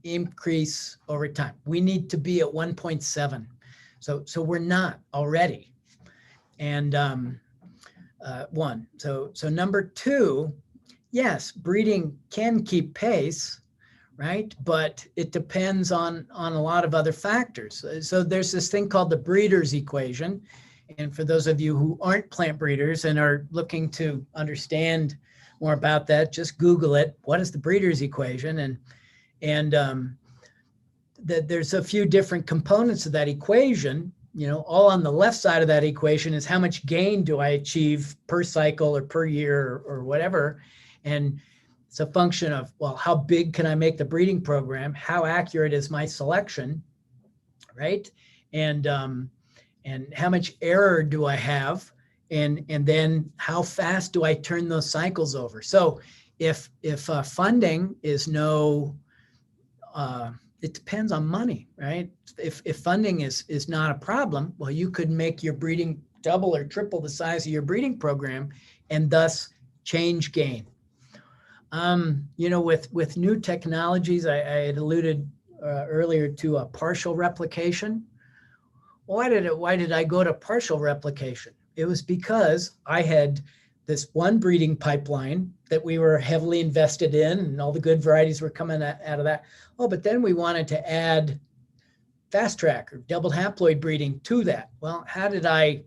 increase over time. We need to be at 1.7. So we're not already. And one. So number two, yes, breeding can keep pace, right? But it depends on a lot of other factors. So there's this thing called the breeder's equation. And for those of you who aren't plant breeders and are looking to understand more about that, just Google it. What is the breeder's equation? And there's a few different components of that equation. All on the left side of that equation is how much gain do I achieve per cycle or per year or whatever. And it's a function of, well, how big can I make the breeding program? How accurate is my selection, right? And how much error do I have? And then how fast do I turn those cycles over? So if funding is it depends on money, right? If funding is not a problem, well, you could make your breeding double or triple the size of your breeding program and thus change gain. With new technologies, I had alluded earlier to a partial replication. Why did I go to partial replication? It was because I had this one breeding pipeline that we were heavily invested in, and all the good varieties were coming out of that. Oh, but then we wanted to add fast track or double haploid breeding to that. Well, how did I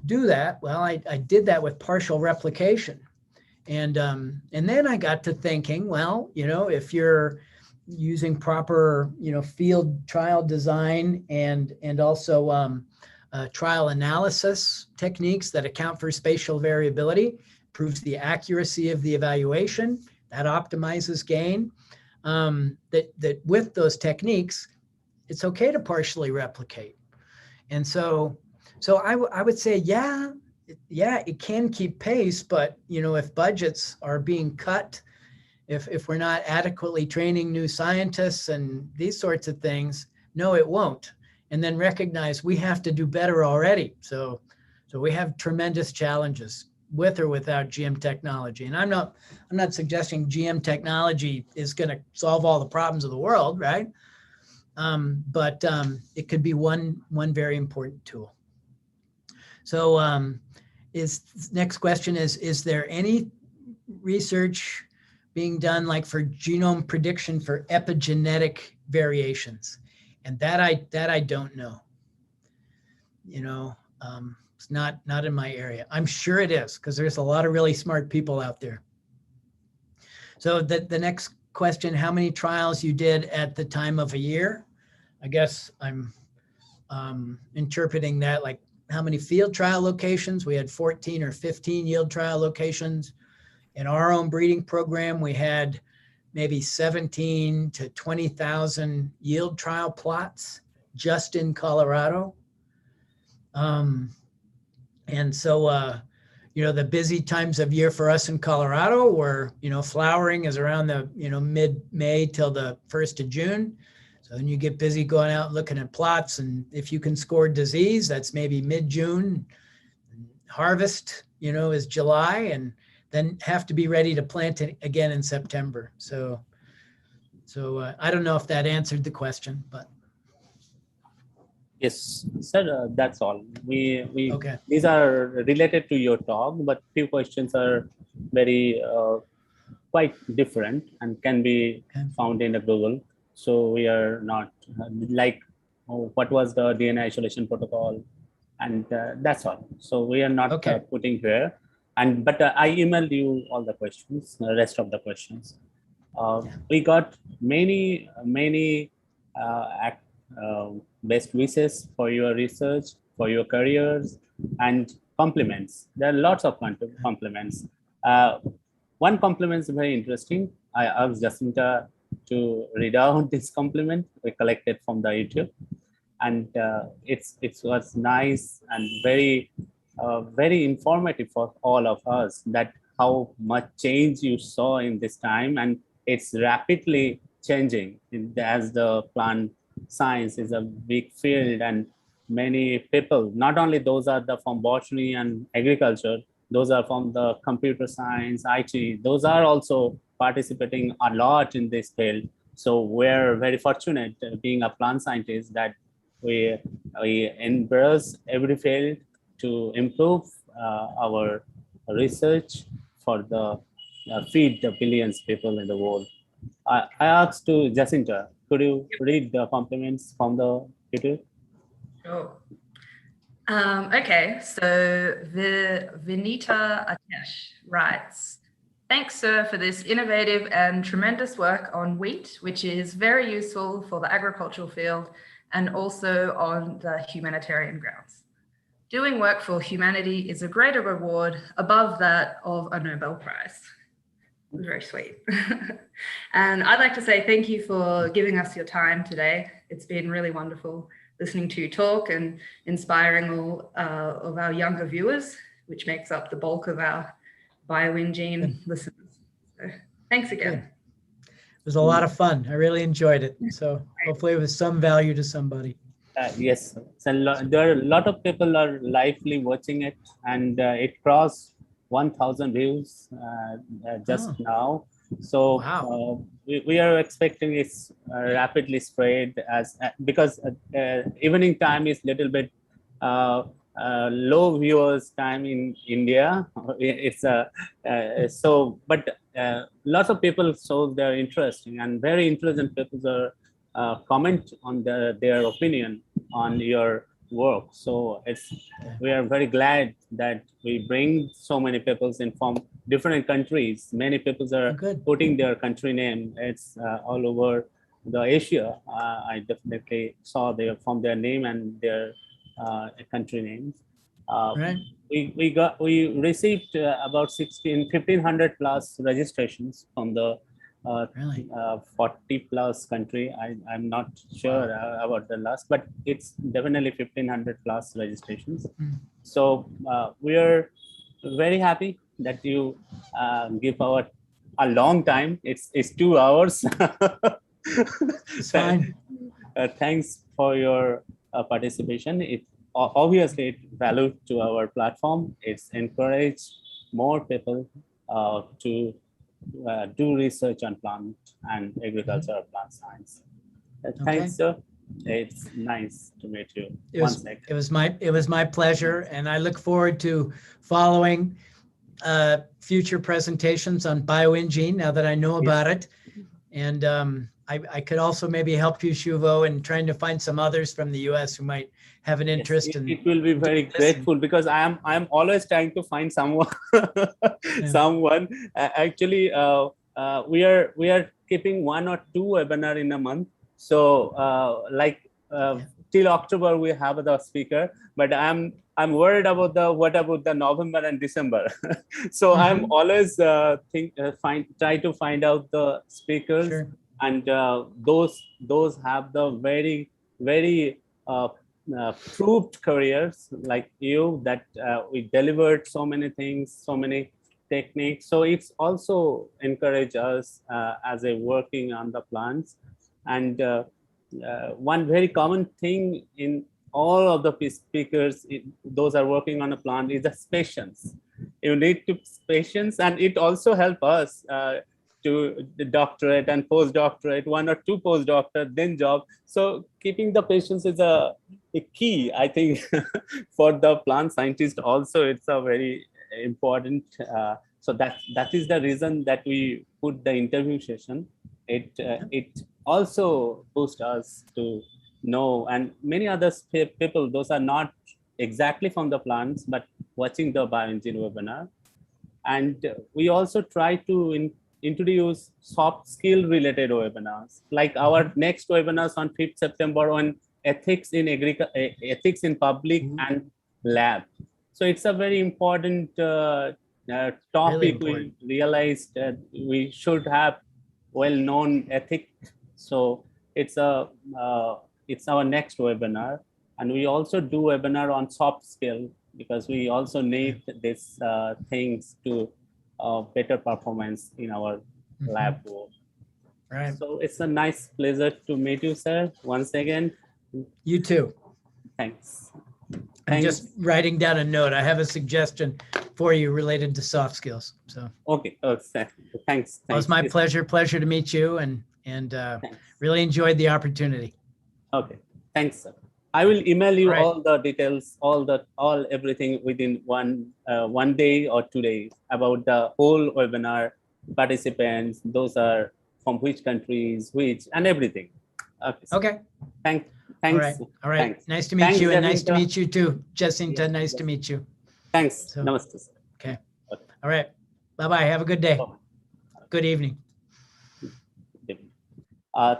do that? Well, I did that with partial replication. And then I got to thinking, well, if you're using proper, field trial design and also trial analysis techniques that account for spatial variability, proves the accuracy of the evaluation, that optimizes gain, that with those techniques, it's okay to partially replicate. And so I would say, yeah, it can keep pace, but if budgets are being cut, if we're not adequately training new scientists and these sorts of things, no, it won't. And then recognize we have to do better already. So we have tremendous challenges with or without GM technology. And I'm not suggesting GM technology is going to solve all the problems of the world, right? But it could be one very important tool. So next question is there any research being done like for genome prediction for epigenetic variations? And that I don't know. It's not in my area. I'm sure it is because there's a lot of really smart people out there. So the next question, how many trials you did at the time of a year? I guess I'm interpreting that like how many field trial locations. We had 14 or 15 yield trial locations. In our own breeding program, we had maybe 17 to 20,000 yield trial plots just in Colorado. And so, the busy times of year for us in Colorado were, flowering is around the, mid-May till the 1st of June. So then you get busy going out looking at plots. And if you can score disease, that's maybe mid-June. Harvest, is July. And then have to be ready to plant it again in September. So I don't know if that answered the question, but. Yes, sir, that's all. We Okay. These are related to your talk, but few questions are very quite different and can be Okay. found in the Google. So we are not like, oh, what was the DNA isolation protocol, and that's all. So we are not Okay. putting here. And but I emailed you all the questions, the rest of the questions. We got many best wishes for your research, for your careers, and compliments. There are lots of compliments. One compliment is very interesting. I asked Jacinta to read out this compliment we collected from the YouTube, and it was nice and very informative for all of us, that how much change you saw in this time, and it's rapidly changing as the plant science is a big field, and many people, not only those are from botany and agriculture, those are from the computer science, IT, those are also participating a lot in this field. So we're very fortunate being a plant scientist that we embrace every field to improve our research for the feed the billions people in the world. I asked to Jacinta, could you read the compliments from the YouTube? Sure. Okay, so Vinita Atesh writes, thanks, sir, for this innovative and tremendous work on wheat, which is very useful for the agricultural field and also on the humanitarian grounds. Doing work for humanity is a greater reward above that of a Nobel Prize. It was very sweet. And I'd like to say thank you for giving us your time today. It's been really wonderful listening to you talk and inspiring all of our younger viewers, which makes up the bulk of our Bioingene listeners. So, thanks again. Good. It was a lot of fun. I really enjoyed it. So hopefully it was some value to somebody. Yes, so there are a lot of people are lively watching it, and it crossed 1,000 views just now. So wow. We are expecting it's rapidly spread as because evening time is little bit low viewers time in India. It's so, but lots of people show their interest, and very intelligent people are comment on their opinion on your work. So we are very glad that we bring so many people in from different countries. Many people are putting their country name. It's all over the Asia. I definitely saw from their name and their country names. Right. We received about 1,500 plus registrations from the 40 plus country. I'm not sure about the last, but it's definitely 1,500 plus registrations. So we are very happy that you give a long time. It's 2 hours. It's fine. Thanks for your participation. It obviously it valued to our platform. It's encouraged more people to do research on plant and agriculture, plant science. Thanks, sir. It's nice to meet you. It was my pleasure, and I look forward to following future presentations on Bioingene now that I know about it. And I could also maybe help you, Shuvo, in trying to find some others from the US who might have an interest in it will be very grateful, because I'm always trying to find someone. Someone actually we are keeping 1 or 2 webinar in a month. So till October we have the speaker, but I'm worried about what about the November and December. So I'm always try to find out the speakers, and those have the very proved careers like you, that we delivered so many things, so many techniques. So it's also encourage us as a working on the plants. And one very common thing in all of the speakers, those are working on a plant, is the patience. you need to patience, and it also help us to the doctorate and postdoctorate, 1 or 2 postdoctorate, then job. So keeping the patience is a key, I think, for the plant scientist also. It's a very important. So that is the reason that we put the interview session. It also boosts us to know, and many other people, those are not exactly from the plants, but watching the Bioingene webinar. And we also try to introduce soft skill related webinars, like our next webinars on 5th September on ethics in ethics in public and lab. So it's a very important topic. Really important. We realized that we should have well-known ethics. So it's our next webinar, and we also do webinar on soft skill, because we also need these things to better performance in our lab work. Right. So it's a nice pleasure to meet you, sir, once again. You too. Thanks. I'm just writing down a note. I have a suggestion for you related to soft skills. So okay. Oh, thanks. Well, it's my pleasure to meet you, and really enjoyed the opportunity. Okay. Thanks, sir. I will email you all the details, all everything within one day or 2 days about the whole webinar, participants, those are from which countries, and everything. Okay. Thanks. All right. Thanks. Nice to meet you, and nice to meet you too, Jacinta. Yeah. Nice to meet you. Thanks. So, namaste, sir. Okay. All right. Bye-bye. Have a good day. Good evening.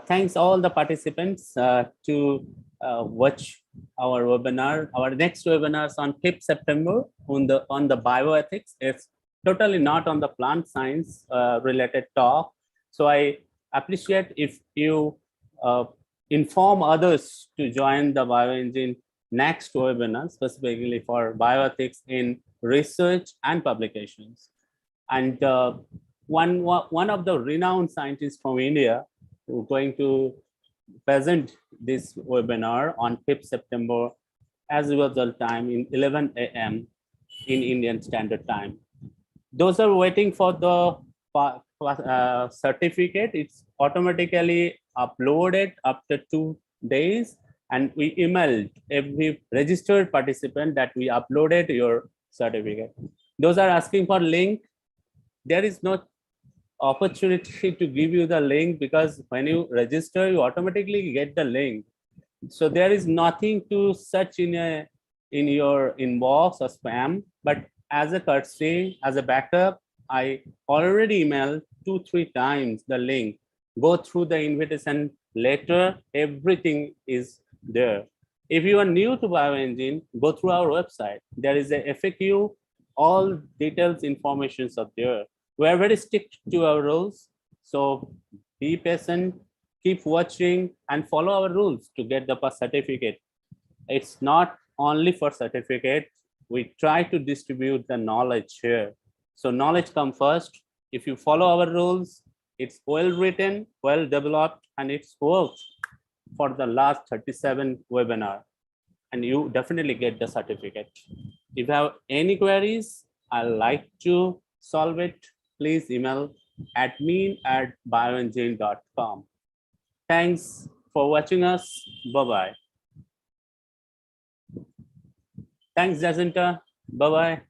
Thanks all the participants to watch our webinar. Our next webinar is on 5th September on the bioethics. It's totally not on the plant science related talk. So I appreciate if you inform others to join the Bioingene next webinar, specifically for bioethics in research and publications. And one of the renowned scientists from India who are going to present this webinar on 5th September as usual time in 11 a.m. in Indian Standard Time. Those are waiting for the certificate. It's automatically uploaded after 2 days, and we emailed every registered participant that we uploaded your certificate. Those are asking for link. There is no opportunity to give you the link, because when you register, you automatically get the link. So there is nothing to search in your inbox or spam. But as a courtesy, as a backup, I already emailed 2-3 times the link. Go through the invitation letter, everything is there. If you are new to Bioingene, go through our website. There is a FAQ, all details, informations are there. We are very strict to our rules. So be patient, keep watching, and follow our rules to get the certificate. It's not only for certificate. We try to distribute the knowledge here. So knowledge comes first. If you follow our rules, it's well written, well developed, and it's worked for the last 37 webinar. And you definitely get the certificate. If you have any queries, I'd like to solve it. Please email admin@bioingene.com. Thanks for watching us. Bye-bye. Thanks, Jacinta. Bye-bye.